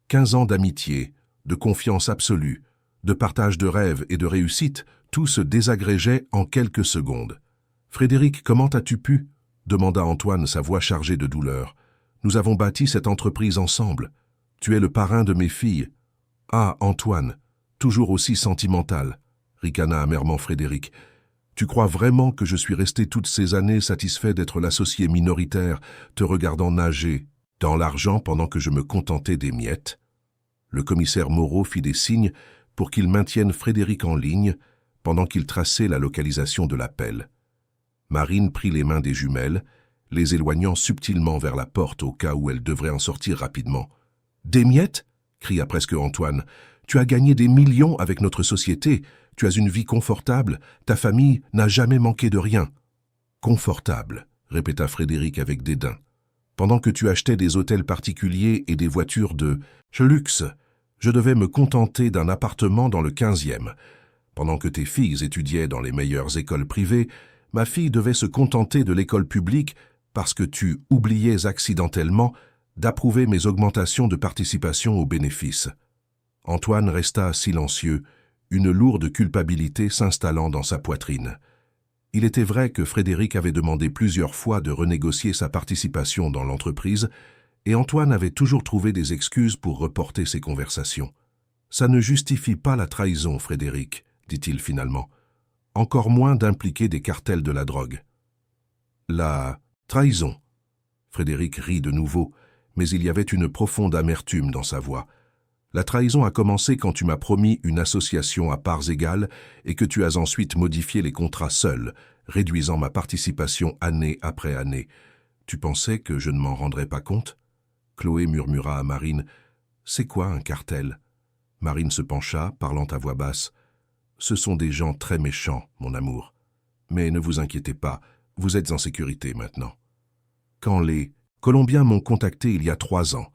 15 ans d'amitié, de confiance absolue, de partage de rêves et de réussite, tout se désagrégeait en quelques secondes. « Frédéric, comment as-tu pu ?» demanda Antoine, sa voix chargée de douleur. « Nous avons bâti cette entreprise ensemble. Tu es le parrain de mes filles. »« Ah, Antoine, toujours aussi sentimental, » ricana amèrement Frédéric. « Tu crois vraiment que je suis resté toutes ces années satisfait d'être l'associé minoritaire, te regardant nager dans l'argent pendant que je me contentais des miettes ?» Le commissaire Moreau fit des signes pour qu'il maintienne Frédéric en ligne pendant qu'il traçait la localisation de l'appel. Marine prit les mains des jumelles, les éloignant subtilement vers la porte au cas où elle devrait en sortir rapidement. « Des miettes ?» cria presque Antoine. « Tu as gagné des millions avec notre société, tu as une vie confortable, ta famille n'a jamais manqué de rien. »« Confortable » répéta Frédéric avec dédain. « Pendant que tu achetais des hôtels particuliers et des voitures de luxe, je devais me contenter d'un appartement dans le 15e. Pendant que tes filles étudiaient dans les meilleures écoles privées, ma fille devait se contenter de l'école publique parce que tu oubliais accidentellement d'approuver mes augmentations de participation aux bénéfices. » Antoine resta silencieux, une lourde culpabilité s'installant dans sa poitrine. Il était vrai que Frédéric avait demandé plusieurs fois de renégocier sa participation dans l'entreprise, et Antoine avait toujours trouvé des excuses pour reporter ces conversations. « Ça ne justifie pas la trahison, Frédéric, » dit-il finalement. « Encore moins d'impliquer des cartels de la drogue. »« La trahison ?» Frédéric rit de nouveau, mais il y avait une profonde amertume dans sa voix. La trahison a commencé quand tu m'as promis une association à parts égales et que tu as ensuite modifié les contrats seul, réduisant ma participation année après année. Tu pensais que je ne m'en rendrais pas compte? Chloé murmura à Marine. C'est quoi un cartel? Marine se pencha, parlant à voix basse. Ce sont des gens très méchants, mon amour. Mais ne vous inquiétez pas, vous êtes en sécurité maintenant. Quand les Colombiens m'ont contacté il y a 3 ans,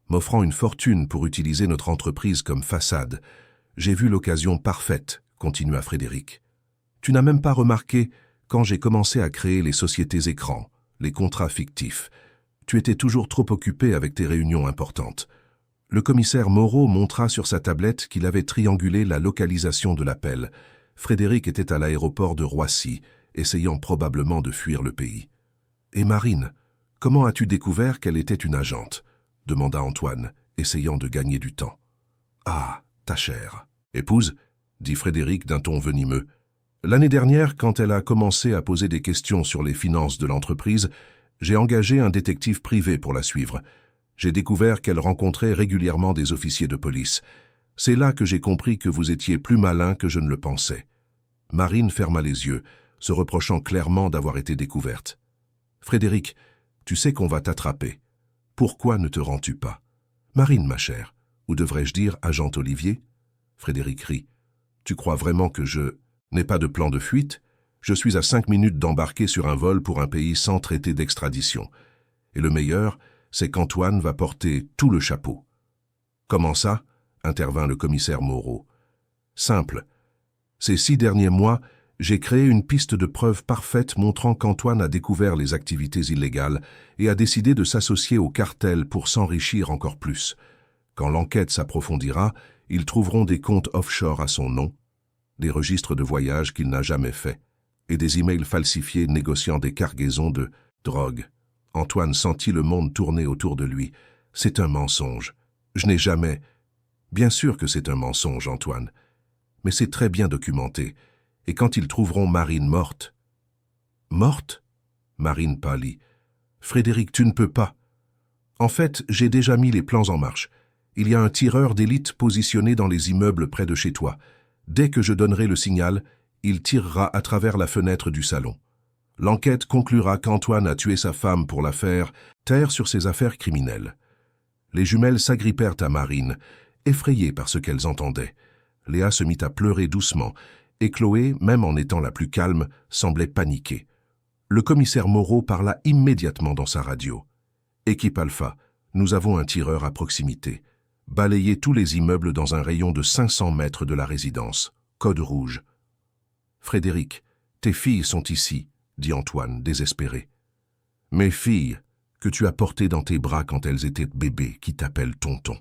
m'offrant une fortune pour utiliser notre entreprise comme façade, j'ai vu l'occasion parfaite, continua Frédéric. Tu n'as même pas remarqué, quand j'ai commencé à créer les sociétés écrans, les contrats fictifs, tu étais toujours trop occupé avec tes réunions importantes. Le commissaire Moreau montra sur sa tablette qu'il avait triangulé la localisation de l'appel. Frédéric était à l'aéroport de Roissy, essayant probablement de fuir le pays. « Et Marine, comment as-tu découvert qu'elle était une agente ?» demanda Antoine, essayant de gagner du temps. « Ah, ta chère. »« Épouse ?» dit Frédéric d'un ton venimeux. « L'année dernière, quand elle a commencé à poser des questions sur les finances de l'entreprise, j'ai engagé un détective privé pour la suivre. J'ai découvert qu'elle rencontrait régulièrement des officiers de police. C'est là que j'ai compris que vous étiez plus malin que je ne le pensais. » Marine ferma les yeux, se reprochant clairement d'avoir été découverte. « Frédéric, tu sais qu'on va t'attraper. Pourquoi ne te rends-tu pas? »« Marine, ma chère, ou devrais-je dire agent Olivier ?» Frédéric rit. « Tu crois vraiment que je n'ai pas de plan de fuite? Je suis à 5 minutes d'embarquer sur un vol pour un pays sans traité d'extradition. Et le meilleur, c'est qu'Antoine va porter tout le chapeau. »« Comment ça ?» intervint le commissaire Moreau. « Simple. Ces 6 derniers mois, j'ai créé une piste de preuve parfaite montrant qu'Antoine a découvert les activités illégales et a décidé de s'associer au cartel pour s'enrichir encore plus. Quand l'enquête s'approfondira, ils trouveront des comptes offshore à son nom, des registres de voyage qu'il n'a jamais faits, et des emails falsifiés négociant des cargaisons de drogue. » Antoine sentit le monde tourner autour de lui. « C'est un mensonge. Je n'ai jamais... » « Bien sûr que c'est un mensonge, Antoine. Mais c'est très bien documenté. Et quand ils trouveront Marine morte... »« Morte ?» Marine pâlit. « Frédéric, tu ne peux pas. En fait, j'ai déjà mis les plans en marche. Il y a un tireur d'élite positionné dans les immeubles près de chez toi. Dès que je donnerai le signal, il tirera à travers la fenêtre du salon. L'enquête conclura qu'Antoine a tué sa femme pour la faire taire sur ses affaires criminelles. » Les jumelles s'agrippèrent à Marine, effrayées par ce qu'elles entendaient. Léa se mit à pleurer doucement, et Chloé, même en étant la plus calme, semblait paniquer. Le commissaire Moreau parla immédiatement dans sa radio. « Équipe Alpha, nous avons un tireur à proximité. Balayez tous les immeubles dans un rayon de 500 mètres de la résidence. Code rouge. »« Frédéric, tes filles sont ici, » dit Antoine, désespéré. « Mes filles, que tu as portées dans tes bras quand elles étaient bébés, qui t'appellent tonton.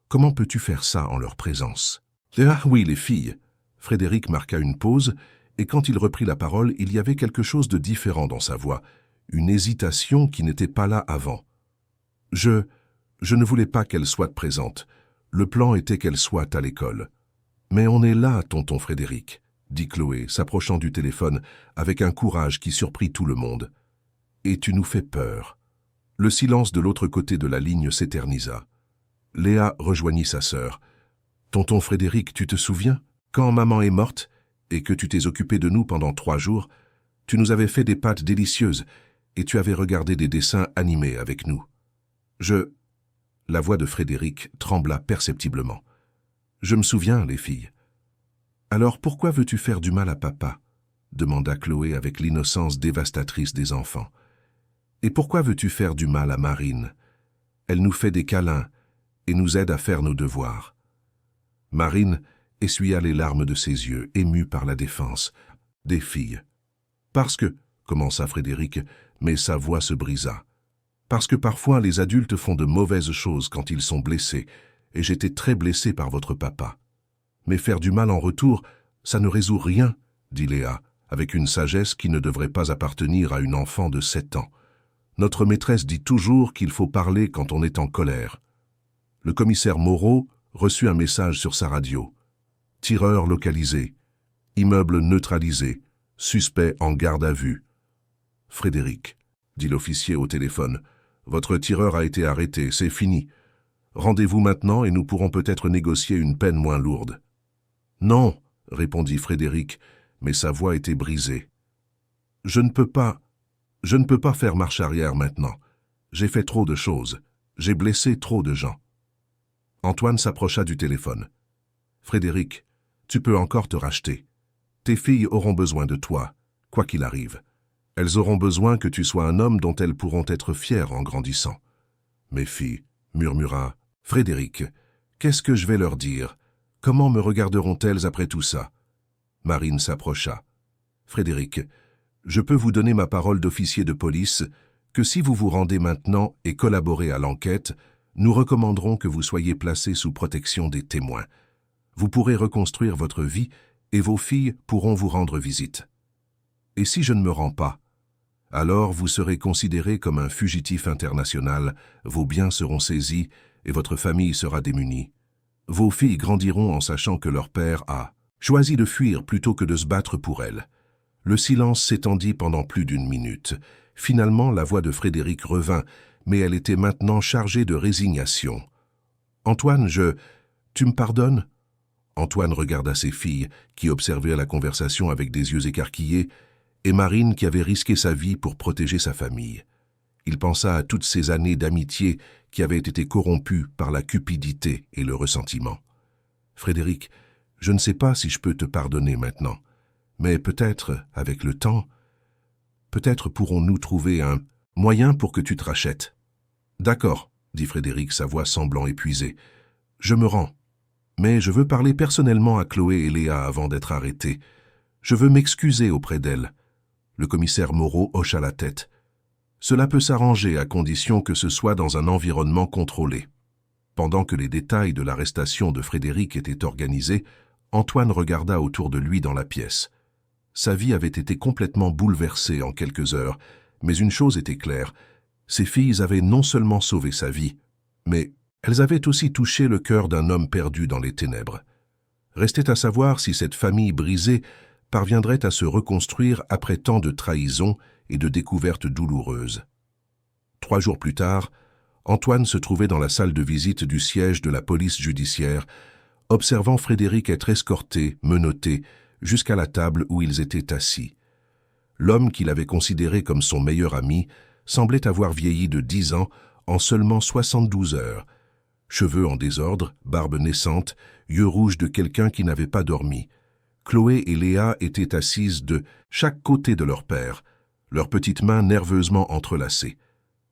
Comment peux-tu faire ça en leur présence? »« Ah oui, les filles. » Frédéric marqua une pause, et quand il reprit la parole, il y avait quelque chose de différent dans sa voix, une hésitation qui n'était pas là avant. « Je ne voulais pas qu'elle soit présente. Le plan était qu'elle soit à l'école. »« Mais on est là, tonton Frédéric, » dit Chloé, s'approchant du téléphone avec un courage qui surprit tout le monde. « Et tu nous fais peur. » Le silence de l'autre côté de la ligne s'éternisa. Léa rejoignit sa sœur. « Tonton Frédéric, tu te souviens? Quand maman est morte et que tu t'es occupé de nous pendant 3 jours, tu nous avais fait des pâtes délicieuses et tu avais regardé des dessins animés avec nous. La voix de Frédéric trembla perceptiblement. « Je me souviens, les filles. »« Alors pourquoi veux-tu faire du mal à papa ?» demanda Chloé avec l'innocence dévastatrice des enfants. « Et pourquoi veux-tu faire du mal à Marine? Elle nous fait des câlins et nous aide à faire nos devoirs. » Marine essuya les larmes de ses yeux, émue par la défense des filles. « Parce que, » commença Frédéric, mais sa voix se brisa. « Parce que parfois les adultes font de mauvaises choses quand ils sont blessés, et j'étais très blessé par votre papa. Mais faire du mal en retour, ça ne résout rien, » dit Léa, avec une sagesse qui ne devrait pas appartenir à une enfant de 7 ans. « Notre maîtresse dit toujours qu'il faut parler quand on est en colère. » Le commissaire Moreau reçut un message sur sa radio. « Tireur localisé. Immeuble neutralisé. Suspect en garde à vue. »« Frédéric, » dit l'officier au téléphone, « votre tireur a été arrêté, c'est fini. Rendez-vous maintenant et nous pourrons peut-être négocier une peine moins lourde. »« Non, » répondit Frédéric, mais sa voix était brisée. « Je ne peux pas faire marche arrière maintenant. J'ai fait trop de choses. J'ai blessé trop de gens. » Antoine s'approcha du téléphone. « Frédéric, tu peux encore te racheter. Tes filles auront besoin de toi, quoi qu'il arrive. Elles auront besoin que tu sois un homme dont elles pourront être fières en grandissant. »« Mes filles, » murmura Frédéric, « qu'est-ce que je vais leur dire? Comment me regarderont-elles après tout ça ?» Marine s'approcha. « Frédéric, je peux vous donner ma parole d'officier de police que si vous vous rendez maintenant et collaborez à l'enquête, nous recommanderons que vous soyez placé sous protection des témoins. Vous pourrez reconstruire votre vie et vos filles pourront vous rendre visite. Et si je ne me rends pas, alors vous serez considéré comme un fugitif international, vos biens seront saisis et votre famille sera démunie. Vos filles grandiront en sachant que leur père a choisi de fuir plutôt que de se battre pour elles. » Le silence s'étendit pendant plus d'une minute. Finalement, la voix de Frédéric revint, mais elle était maintenant chargée de résignation. « Antoine, tu me pardonnes ?» Antoine regarda ses filles, qui observaient la conversation avec des yeux écarquillés, et Marine qui avait risqué sa vie pour protéger sa famille. Il pensa à toutes ces années d'amitié qui avaient été corrompues par la cupidité et le ressentiment. « Frédéric, je ne sais pas si je peux te pardonner maintenant, mais peut-être, avec le temps, peut-être pourrons-nous trouver un moyen pour que tu te rachètes. »« D'accord, » dit Frédéric, sa voix semblant épuisée. « Je me rends. Mais je veux parler personnellement à Chloé et Léa avant d'être arrêté. Je veux m'excuser auprès d'elles. » Le commissaire Moreau hocha la tête. « Cela peut s'arranger à condition que ce soit dans un environnement contrôlé. » Pendant que les détails de l'arrestation de Frédéric étaient organisés, Antoine regarda autour de lui dans la pièce. Sa vie avait été complètement bouleversée en quelques heures, mais une chose était claire, ses filles avaient non seulement sauvé sa vie, mais elles avaient aussi touché le cœur d'un homme perdu dans les ténèbres. Restait à savoir si cette famille brisée parviendrait à se reconstruire après tant de trahisons et de découvertes douloureuses. 3 jours plus tard, Antoine se trouvait dans la salle de visite du siège de la police judiciaire, observant Frédéric être escorté, menotté, jusqu'à la table où ils étaient assis. L'homme qu'il avait considéré comme son meilleur ami semblait avoir vieilli de 10 ans en seulement 72 heures. Cheveux en désordre, barbe naissante, yeux rouges de quelqu'un qui n'avait pas dormi. Chloé et Léa étaient assises de chaque côté de leur père, leurs petites mains nerveusement entrelacées.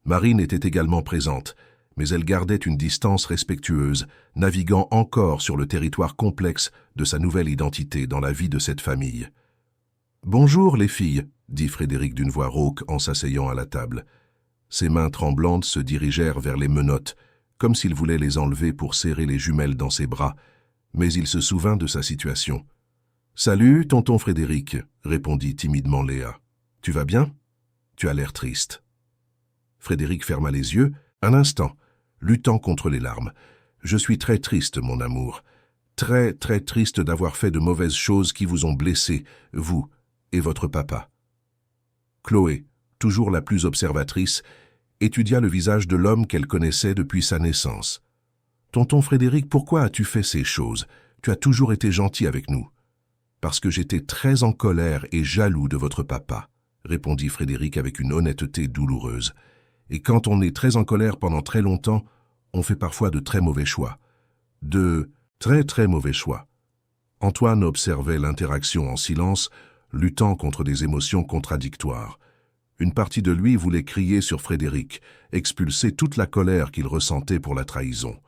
Marine était également présente, mais elle gardait une distance respectueuse, naviguant encore sur le territoire complexe de sa nouvelle identité dans la vie de cette famille. « Bonjour les filles », dit Frédéric d'une voix rauque en s'asseyant à la table. Ses mains tremblantes se dirigèrent vers les menottes, comme s'il voulait les enlever pour serrer les jumelles dans ses bras, mais il se souvint de sa situation. « Salut, tonton Frédéric », répondit timidement Léa. « Tu vas bien ? Tu as l'air triste. » Frédéric ferma les yeux, un instant, luttant contre les larmes. « Je suis très triste, mon amour. Très, très triste d'avoir fait de mauvaises choses qui vous ont blessé, vous et votre papa. » Chloé, toujours la plus observatrice, étudia le visage de l'homme qu'elle connaissait depuis sa naissance. « Tonton Frédéric, pourquoi as-tu fait ces choses? Tu as toujours été gentil avec nous. »« Parce que j'étais très en colère et jaloux de votre papa, » répondit Frédéric avec une honnêteté douloureuse. « Et quand on est très en colère pendant très longtemps, on fait parfois de très mauvais choix. De très très mauvais choix. » Antoine observait l'interaction en silence, luttant contre des émotions contradictoires. Une partie de lui voulait crier sur Frédéric, expulser toute la colère qu'il ressentait pour la trahison.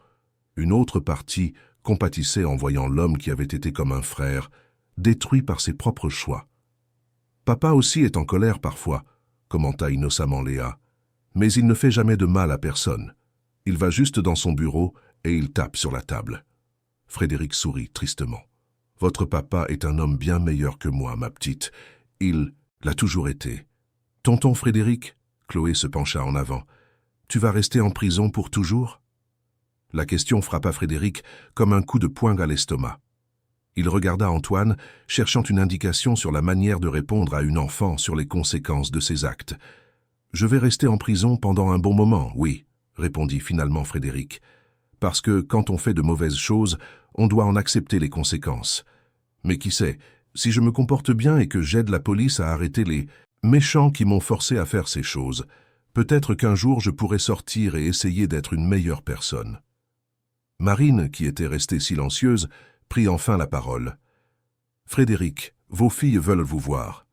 Une autre partie compatissait en voyant l'homme qui avait été comme un frère, détruit par ses propres choix. « Papa aussi est en colère parfois, » commenta innocemment Léa. « Mais il ne fait jamais de mal à personne. Il va juste dans son bureau et il tape sur la table. » Frédéric sourit tristement. « Votre papa est un homme bien meilleur que moi, ma petite. Il l'a toujours été. » « Tonton Frédéric » Chloé se pencha en avant. « Tu vas rester en prison pour toujours ?» La question frappa Frédéric comme un coup de poing à l'estomac. Il regarda Antoine, cherchant une indication sur la manière de répondre à une enfant sur les conséquences de ses actes. « Je vais rester en prison pendant un bon moment, oui, » répondit finalement Frédéric. « Parce que quand on fait de mauvaises choses, on doit en accepter les conséquences. Mais qui sait, si je me comporte bien et que j'aide la police à arrêter les méchants qui m'ont forcé à faire ces choses, peut-être qu'un jour je pourrai sortir et essayer d'être une meilleure personne. Marine, qui était restée silencieuse, prit enfin la parole. « Frédéric, vos filles veulent vous voir.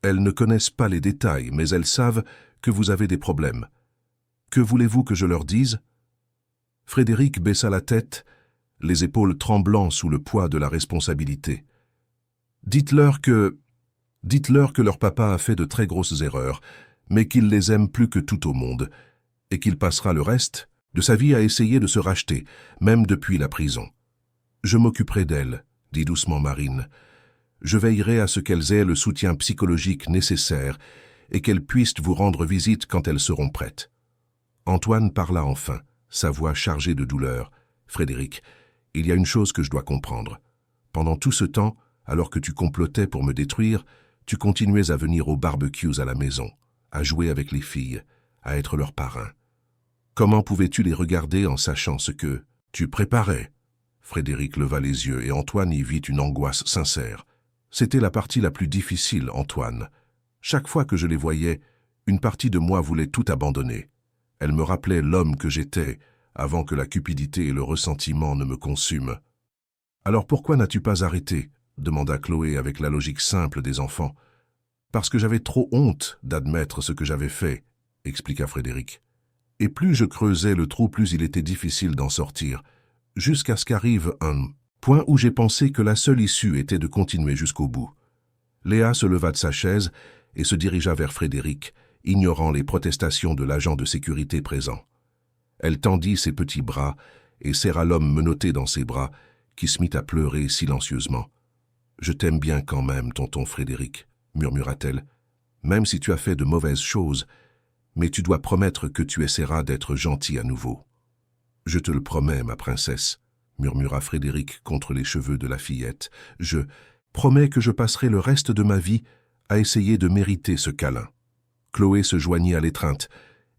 Elles ne connaissent pas les détails, mais elles savent que vous avez des problèmes. Que voulez-vous que je leur dise ?» Frédéric baissa la tête, les épaules tremblant sous le poids de la responsabilité. « Dites-leur que leur papa a fait de très grosses erreurs, mais qu'il les aime plus que tout au monde, et qu'il passera le reste de sa vie à essayer de se racheter, même depuis la prison. Je m'occuperai d'elles, dit doucement Marine. Je veillerai à ce qu'elles aient le soutien psychologique nécessaire et qu'elles puissent vous rendre visite quand elles seront prêtes. » Antoine parla enfin, sa voix chargée de douleur. « Frédéric, il y a une chose que je dois comprendre. Pendant tout ce temps, alors que tu complotais pour me détruire, tu continuais à venir aux barbecues à la maison, à jouer avec les filles, à être leur parrain. Comment pouvais-tu les regarder en sachant ce que tu préparais ?» Frédéric leva les yeux et Antoine y vit une angoisse sincère. « C'était la partie la plus difficile, Antoine. Chaque fois que je les voyais, une partie de moi voulait tout abandonner. Elle me rappelait l'homme que j'étais, avant que la cupidité et le ressentiment ne me consument. »« Alors pourquoi n'as-tu pas arrêté ?» demanda Chloé avec la logique simple des enfants. « Parce que j'avais trop honte d'admettre ce que j'avais fait, » expliqua Frédéric. « Et plus je creusais le trou, plus il était difficile d'en sortir, jusqu'à ce qu'arrive un point où j'ai pensé que la seule issue était de continuer jusqu'au bout. » Léa se leva de sa chaise et se dirigea vers Frédéric, ignorant les protestations de l'agent de sécurité présent. Elle tendit ses petits bras et serra l'homme menotté dans ses bras, qui se mit à pleurer silencieusement. « Je t'aime bien quand même, tonton Frédéric, » murmura-t-elle, « même si tu as fait de mauvaises choses, mais tu dois promettre que tu essaieras d'être gentil à nouveau. »« Je te le promets, ma princesse, » murmura Frédéric contre les cheveux de la fillette. « Je promets que je passerai le reste de ma vie à essayer de mériter ce câlin. » Chloé se joignit à l'étreinte,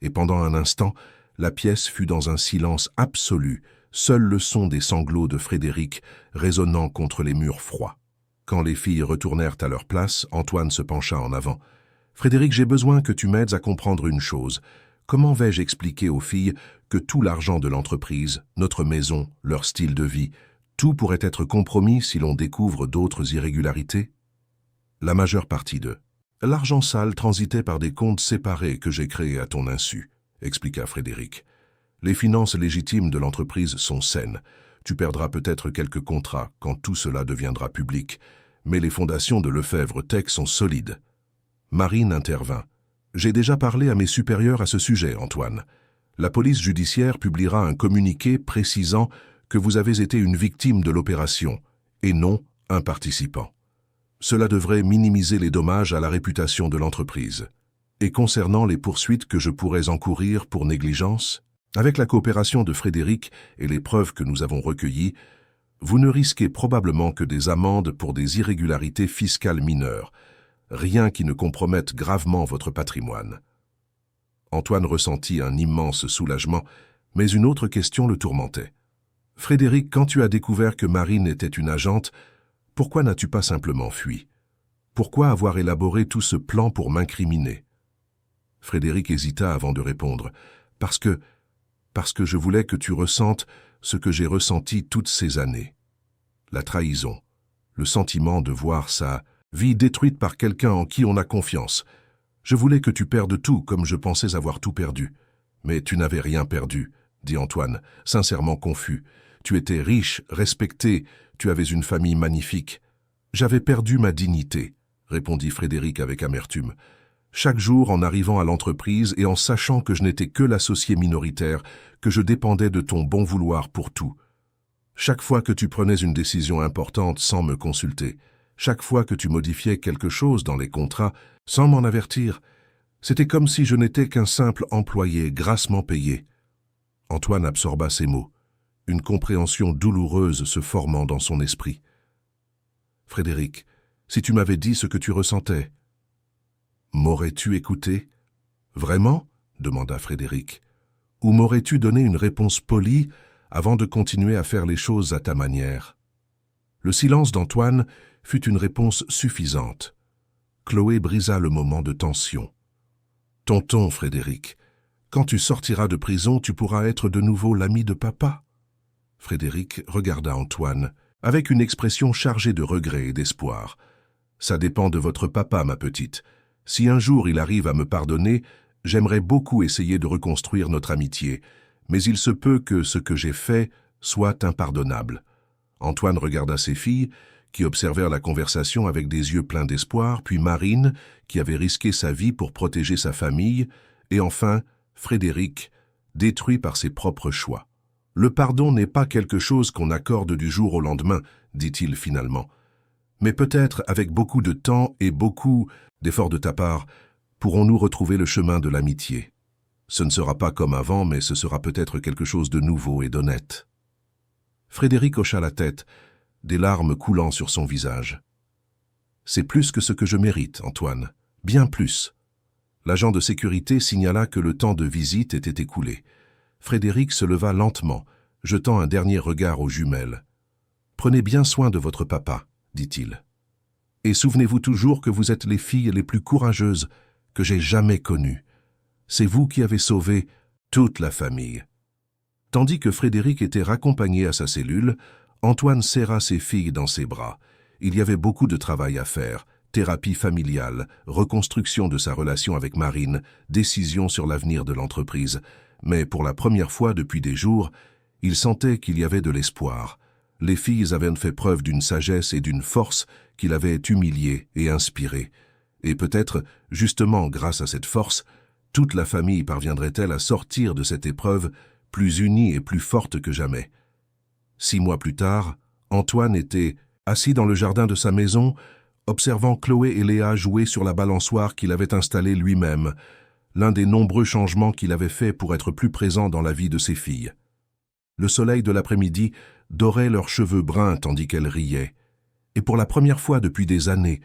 et pendant un instant, la pièce fut dans un silence absolu, seul le son des sanglots de Frédéric résonnant contre les murs froids. Quand les filles retournèrent à leur place, Antoine se pencha en avant. « Frédéric, j'ai besoin que tu m'aides à comprendre une chose. Comment vais-je expliquer aux filles que tout l'argent de l'entreprise, notre maison, leur style de vie, tout pourrait être compromis si l'on découvre d'autres irrégularités ?» La majeure partie de l'argent sale transitait par des comptes séparés que j'ai créés à ton insu, expliqua Frédéric. Les finances légitimes de l'entreprise sont saines. Tu perdras peut-être quelques contrats quand tout cela deviendra public, mais les fondations de Lefebvre Tech sont solides. Marine intervint. J'ai déjà parlé à mes supérieurs à ce sujet, Antoine. La police judiciaire publiera un communiqué précisant que vous avez été une victime de l'opération, et non un participant. Cela devrait minimiser les dommages à la réputation de l'entreprise. Et concernant les poursuites que je pourrais encourir pour négligence, avec la coopération de Frédéric et les preuves que nous avons recueillies, vous ne risquez probablement que des amendes pour des irrégularités fiscales mineures, rien qui ne compromette gravement votre patrimoine. Antoine ressentit un immense soulagement, mais une autre question le tourmentait. « Frédéric, quand tu as découvert que Marine était une agente, pourquoi n'as-tu pas simplement fui? Pourquoi avoir élaboré tout ce plan pour m'incriminer » Frédéric hésita avant de répondre. « Parce que je voulais que tu ressentes ce que j'ai ressenti toutes ces années. La trahison, le sentiment de voir sa vie détruite par quelqu'un en qui on a confiance. Je voulais que tu perdes tout comme je pensais avoir tout perdu. Mais tu n'avais rien perdu, dit Antoine, sincèrement confus. Tu étais riche, respecté, tu avais une famille magnifique. J'avais perdu ma dignité, répondit Frédéric avec amertume. Chaque jour, en arrivant à l'entreprise et en sachant que je n'étais que l'associé minoritaire, que je dépendais de ton bon vouloir pour tout. Chaque fois que tu prenais une décision importante sans me consulter, chaque fois que tu modifiais quelque chose dans les contrats sans m'en avertir, c'était comme si je n'étais qu'un simple employé grassement payé. Antoine absorba ces mots, une compréhension douloureuse se formant dans son esprit. Frédéric, si tu m'avais dit ce que tu ressentais, m'aurais-tu écouté? Vraiment? Demanda Frédéric. Ou m'aurais-tu donné une réponse polie avant de continuer à faire les choses à ta manière. Le silence d'Antoine fut une réponse suffisante. Chloé brisa le moment de tension. « Tonton Frédéric, quand tu sortiras de prison, tu pourras être de nouveau l'ami de papa ?» Frédéric regarda Antoine, avec une expression chargée de regret et d'espoir. « Ça dépend de votre papa, ma petite. Si un jour il arrive à me pardonner, j'aimerais beaucoup essayer de reconstruire notre amitié, mais il se peut que ce que j'ai fait soit impardonnable. » Antoine regarda ses filles, qui observèrent la conversation avec des yeux pleins d'espoir, puis Marine, qui avait risqué sa vie pour protéger sa famille, et enfin Frédéric, détruit par ses propres choix. « Le pardon n'est pas quelque chose qu'on accorde du jour au lendemain, dit-il finalement. Mais peut-être avec beaucoup de temps et beaucoup d'efforts de ta part, pourrons-nous retrouver le chemin de l'amitié. Ce ne sera pas comme avant, mais ce sera peut-être quelque chose de nouveau et d'honnête. » Frédéric hocha la tête, des larmes coulant sur son visage. « C'est plus que ce que je mérite, Antoine, bien plus. » L'agent de sécurité signala que le temps de visite était écoulé. Frédéric se leva lentement, jetant un dernier regard aux jumelles. « Prenez bien soin de votre papa, » dit-il. « Et souvenez-vous toujours que vous êtes les filles les plus courageuses que j'ai jamais connues. C'est vous qui avez sauvé toute la famille. » Tandis que Frédéric était raccompagné à sa cellule, Antoine serra ses filles dans ses bras. Il y avait beaucoup de travail à faire, thérapie familiale, reconstruction de sa relation avec Marine, décision sur l'avenir de l'entreprise. Mais pour la première fois depuis des jours, il sentait qu'il y avait de l'espoir. Les filles avaient fait preuve d'une sagesse et d'une force qui l'avaient humilié et inspiré. Et peut-être, justement grâce à cette force, toute la famille parviendrait-elle à sortir de cette épreuve plus unie et plus forte que jamais. 6 mois plus tard, Antoine était assis dans le jardin de sa maison, observant Chloé et Léa jouer sur la balançoire qu'il avait installée lui-même, l'un des nombreux changements qu'il avait fait pour être plus présent dans la vie de ses filles. Le soleil de l'après-midi dorait leurs cheveux bruns tandis qu'elles riaient, et pour la première fois depuis des années,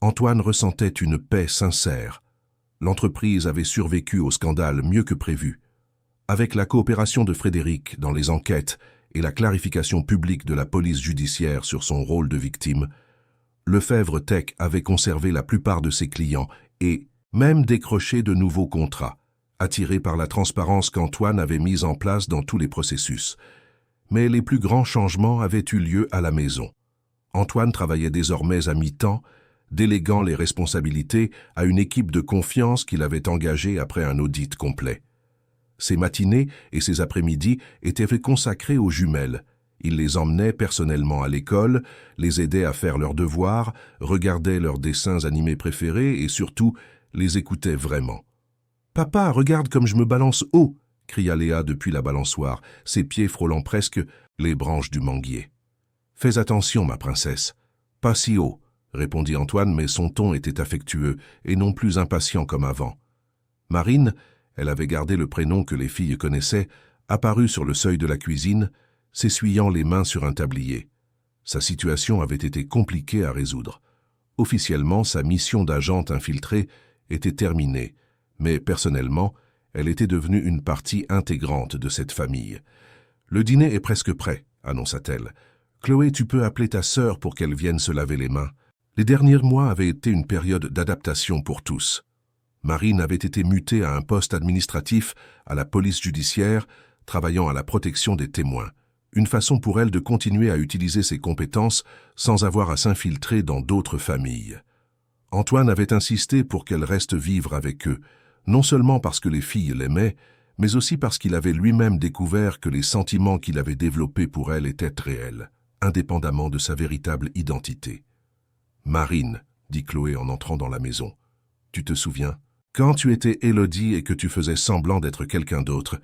Antoine ressentait une paix sincère. L'entreprise avait survécu au scandale mieux que prévu. Avec la coopération de Frédéric dans les enquêtes et la clarification publique de la police judiciaire sur son rôle de victime, Lefebvre Tech avait conservé la plupart de ses clients et même décroché de nouveaux contrats, attiré par la transparence qu'Antoine avait mise en place dans tous les processus. Mais les plus grands changements avaient eu lieu à la maison. Antoine travaillait désormais à mi-temps, déléguant les responsabilités à une équipe de confiance qu'il avait engagée après un audit complet. Ses matinées et ses après-midi étaient consacrés aux jumelles. Il les emmenait personnellement à l'école, les aidait à faire leurs devoirs, regardait leurs dessins animés préférés et surtout les écoutait vraiment. « Papa, regarde comme je me balance haut !» cria Léa depuis la balançoire, ses pieds frôlant presque les branches du manguier. « Fais attention, ma princesse. Pas si haut !» répondit Antoine, mais son ton était affectueux et non plus impatient comme avant. Marine, elle avait gardé le prénom que les filles connaissaient, apparut sur le seuil de la cuisine, s'essuyant les mains sur un tablier. Sa situation avait été compliquée à résoudre. Officiellement, sa mission d'agente infiltrée était terminée, mais personnellement, elle était devenue une partie intégrante de cette famille. « Le dîner est presque prêt, » annonça-t-elle. « Chloé, tu peux appeler ta sœur pour qu'elle vienne se laver les mains. » Les derniers mois avaient été une période d'adaptation pour tous. Marine avait été mutée à un poste administratif à la police judiciaire, travaillant à la protection des témoins. Une façon pour elle de continuer à utiliser ses compétences sans avoir à s'infiltrer dans d'autres familles. Antoine avait insisté pour qu'elle reste vivre avec eux, non seulement parce que les filles l'aimaient, mais aussi parce qu'il avait lui-même découvert que les sentiments qu'il avait développés pour elle étaient réels, indépendamment de sa véritable identité. « Marine, » dit Chloé en entrant dans la maison, « tu te souviens ? Quand tu étais Élodie et que tu faisais semblant d'être quelqu'un d'autre,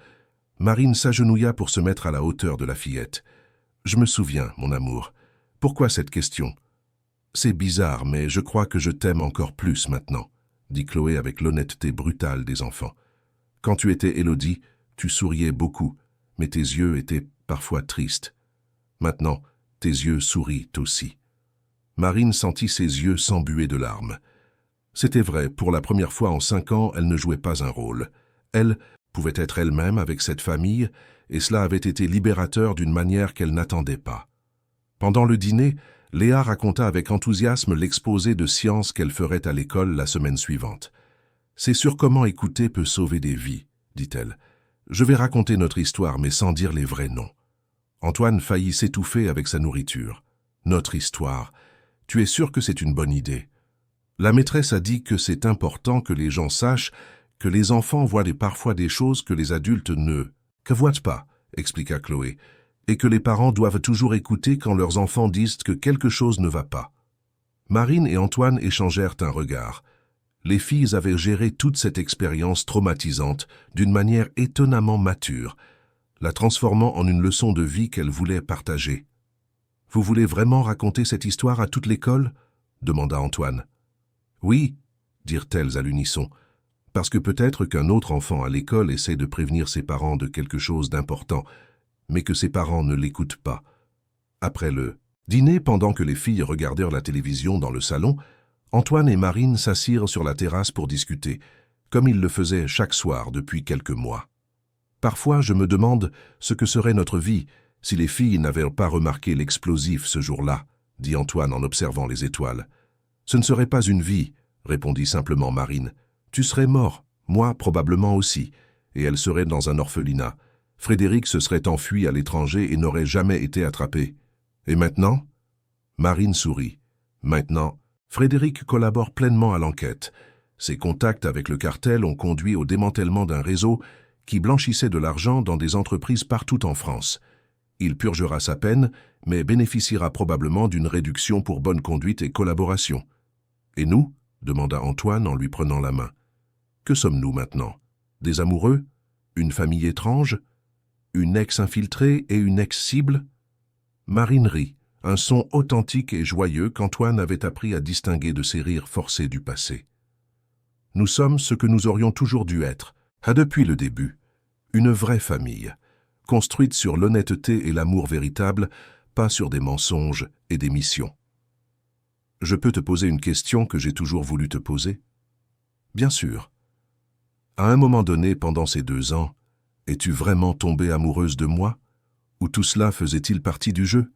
Marine s'agenouilla pour se mettre à la hauteur de la fillette. « Je me souviens, mon amour. Pourquoi cette question ? » « C'est bizarre, mais je crois que je t'aime encore plus maintenant, » dit Chloé avec l'honnêteté brutale des enfants. « Quand tu étais Élodie, tu souriais beaucoup, mais tes yeux étaient parfois tristes. Maintenant, tes yeux sourient aussi. » Marine sentit ses yeux s'embuer de larmes. C'était vrai, pour la première fois en 5 ans, elle ne jouait pas un rôle. Elle pouvait être elle-même avec cette famille, et cela avait été libérateur d'une manière qu'elle n'attendait pas. Pendant le dîner, Léa raconta avec enthousiasme l'exposé de sciences qu'elle ferait à l'école la semaine suivante. « C'est sur comment écouter peut sauver des vies, dit-elle. Je vais raconter notre histoire, mais sans dire les vrais noms. » Antoine faillit s'étouffer avec sa nourriture. « Notre histoire. Tu es sûr que c'est une bonne idée? » La maîtresse a dit que c'est important que les gens sachent que les enfants voient parfois des choses que les adultes ne voient pas, expliqua Chloé, et que les parents doivent toujours écouter quand leurs enfants disent que quelque chose ne va pas. Marine et Antoine échangèrent un regard. Les filles avaient géré toute cette expérience traumatisante d'une manière étonnamment mature, la transformant en une leçon de vie qu'elles voulaient partager. « Vous voulez vraiment raconter cette histoire à toute l'école » demanda Antoine. « Oui, dirent-elles à l'unisson, parce que peut-être qu'un autre enfant à l'école essaie de prévenir ses parents de quelque chose d'important, mais que ses parents ne l'écoutent pas. » Après le dîner, pendant que les filles regardèrent la télévision dans le salon, Antoine et Marine s'assirent sur la terrasse pour discuter, comme ils le faisaient chaque soir depuis quelques mois. « Parfois, je me demande ce que serait notre vie si les filles n'avaient pas remarqué l'explosif ce jour-là, dit Antoine en observant les étoiles. « Ce ne serait pas une vie, répondit simplement Marine. Tu serais mort, moi probablement aussi, et elle serait dans un orphelinat. Frédéric se serait enfui à l'étranger et n'aurait jamais été attrapé. Et maintenant ?» Marine sourit. « Maintenant, Frédéric collabore pleinement à l'enquête. Ses contacts avec le cartel ont conduit au démantèlement d'un réseau qui blanchissait de l'argent dans des entreprises partout en France. Il purgera sa peine, mais bénéficiera probablement d'une réduction pour bonne conduite et collaboration. « Et nous ?» demanda Antoine en lui prenant la main. « Que sommes-nous maintenant? Des amoureux? Une famille étrange? Une ex-infiltrée et une ex-cible ?» Marine rit, un son authentique et joyeux qu'Antoine avait appris à distinguer de ses rires forcés du passé. « Nous sommes ce que nous aurions toujours dû être, depuis le début. Une vraie famille, construite sur l'honnêteté et l'amour véritable, pas sur des mensonges et des missions. » Je peux te poser une question que j'ai toujours voulu te poser? Bien sûr. À un moment donné, pendant ces 2 ans, es-tu vraiment tombée amoureuse de moi? Ou tout cela faisait-il partie du jeu?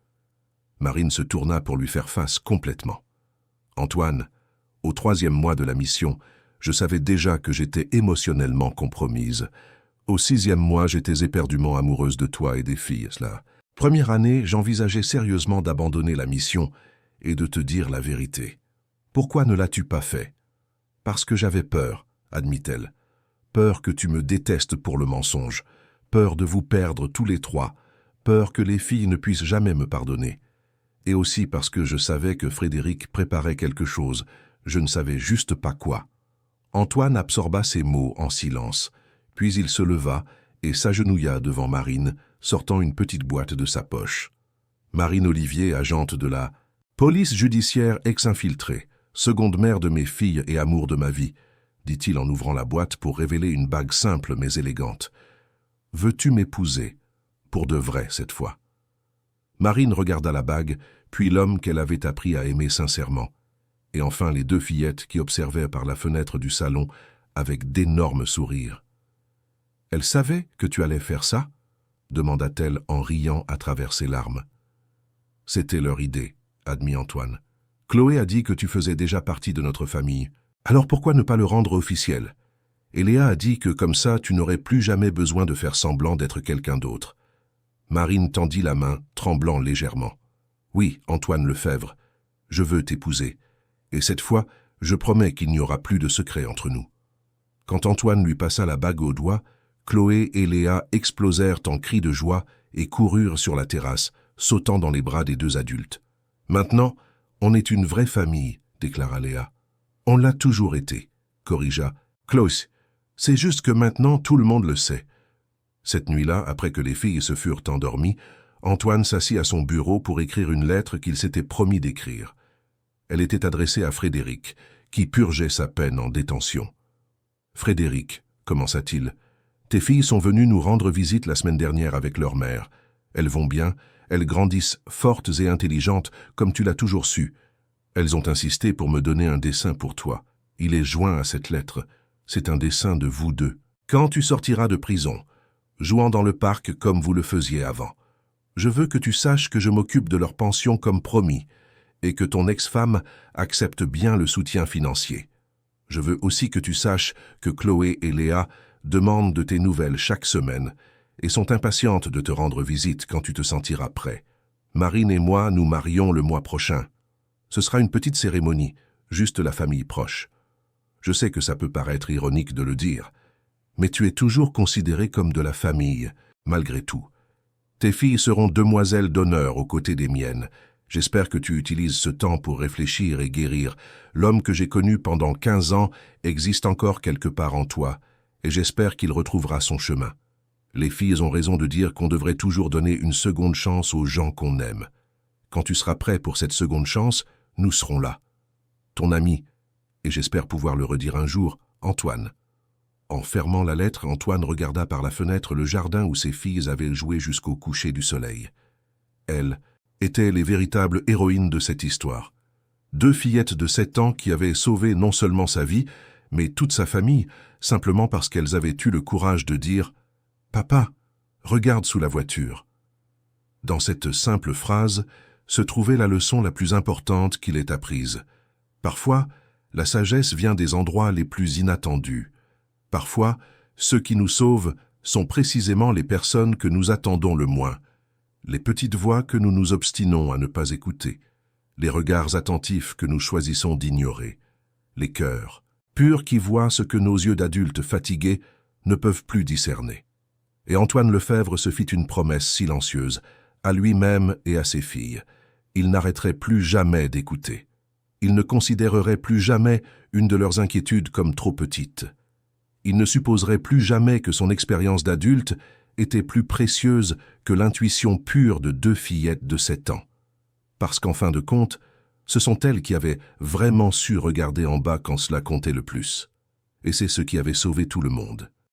Marine se tourna pour lui faire face complètement. Antoine, au 3e mois de la mission, je savais déjà que j'étais émotionnellement compromise. Au 6e mois, j'étais éperdument amoureuse de toi et des filles. La première année, j'envisageais sérieusement d'abandonner la mission et de te dire la vérité. Pourquoi ne l'as-tu pas fait? Parce que j'avais peur, admit-elle. Peur que tu me détestes pour le mensonge, peur de vous perdre tous les 3, peur que les filles ne puissent jamais me pardonner. Et aussi parce que je savais que Frédéric préparait quelque chose, je ne savais juste pas quoi. Antoine absorba ces mots en silence, puis il se leva et s'agenouilla devant Marine, sortant une petite boîte de sa poche. Marine Olivier, agente de la police judiciaire ex-infiltrée, seconde mère de mes filles et amour de ma vie, dit-il en ouvrant la boîte pour révéler une bague simple mais élégante. « Veux-tu m'épouser? Pour de vrai cette fois. » Marine regarda la bague, puis l'homme qu'elle avait appris à aimer sincèrement, et enfin les 2 fillettes qui observaient par la fenêtre du salon avec d'énormes sourires. « Elle savait que tu allais faire ça ?» demanda-t-elle en riant à travers ses larmes. « C'était leur idée, » admit Antoine. « Chloé a dit que tu faisais déjà partie de notre famille. Alors pourquoi ne pas le rendre officiel? Et Léa a dit que comme ça, tu n'aurais plus jamais besoin de faire semblant d'être quelqu'un d'autre. » Marine tendit la main, tremblant légèrement. « Oui, Antoine Lefebvre, je veux t'épouser. Et cette fois, je promets qu'il n'y aura plus de secret entre nous. » Quand Antoine lui passa la bague au doigt, Chloé et Léa explosèrent en cris de joie et coururent sur la terrasse, sautant dans les bras des 2 adultes. « Maintenant, on est une vraie famille, » déclara Léa. « On l'a toujours été, » corrigea Chloé. « C'est juste que maintenant tout le monde le sait. » Cette nuit-là, après que les filles se furent endormies, Antoine s'assit à son bureau pour écrire une lettre qu'il s'était promis d'écrire. Elle était adressée à Frédéric, qui purgeait sa peine en détention. « Frédéric, » commença-t-il, « tes filles sont venues nous rendre visite la semaine dernière avec leur mère. Elles vont bien, elles grandissent fortes et intelligentes comme tu l'as toujours su. Elles ont insisté pour me donner un dessin pour toi. Il est joint à cette lettre. C'est un dessin de vous 2. Quand tu sortiras de prison, jouant dans le parc comme vous le faisiez avant, je veux que tu saches que je m'occupe de leur pension comme promis et que ton ex-femme accepte bien le soutien financier. Je veux aussi que tu saches que Chloé et Léa demandent de tes nouvelles chaque semaine et sont impatientes de te rendre visite quand tu te sentiras prêt. Marine et moi nous marions le mois prochain. Ce sera une petite cérémonie, juste la famille proche. Je sais que ça peut paraître ironique de le dire, mais tu es toujours considéré comme de la famille, malgré tout. Tes filles seront demoiselles d'honneur aux côtés des miennes. J'espère que tu utilises ce temps pour réfléchir et guérir. L'homme que j'ai connu pendant 15 ans existe encore quelque part en toi, et j'espère qu'il retrouvera son chemin. Les filles ont raison de dire qu'on devrait toujours donner une seconde chance aux gens qu'on aime. Quand tu seras prêt pour cette seconde chance, nous serons là. Ton ami, et j'espère pouvoir le redire un jour, Antoine. En fermant la lettre, Antoine regarda par la fenêtre le jardin où ses filles avaient joué jusqu'au coucher du soleil. Elles étaient les véritables héroïnes de cette histoire. 2 fillettes de 7 ans qui avaient sauvé non seulement sa vie, mais toute sa famille, simplement parce qu'elles avaient eu le courage de dire « Papa, regarde sous la voiture ». Dans cette simple phrase se trouvait la leçon la plus importante qu'il ait apprise. Parfois, la sagesse vient des endroits les plus inattendus. Parfois, ceux qui nous sauvent sont précisément les personnes que nous attendons le moins, les petites voix que nous nous obstinons à ne pas écouter, les regards attentifs que nous choisissons d'ignorer, les cœurs purs qui voient ce que nos yeux d'adultes fatigués ne peuvent plus discerner. Et Antoine Lefebvre se fit une promesse silencieuse, à lui-même et à ses filles. Il n'arrêterait plus jamais d'écouter. Il ne considérerait plus jamais une de leurs inquiétudes comme trop petite. Il ne supposerait plus jamais que son expérience d'adulte était plus précieuse que l'intuition pure de 2 fillettes de 7 ans. Parce qu'en fin de compte, ce sont elles qui avaient vraiment su regarder en bas quand cela comptait le plus. Et c'est ce qui avait sauvé tout le monde.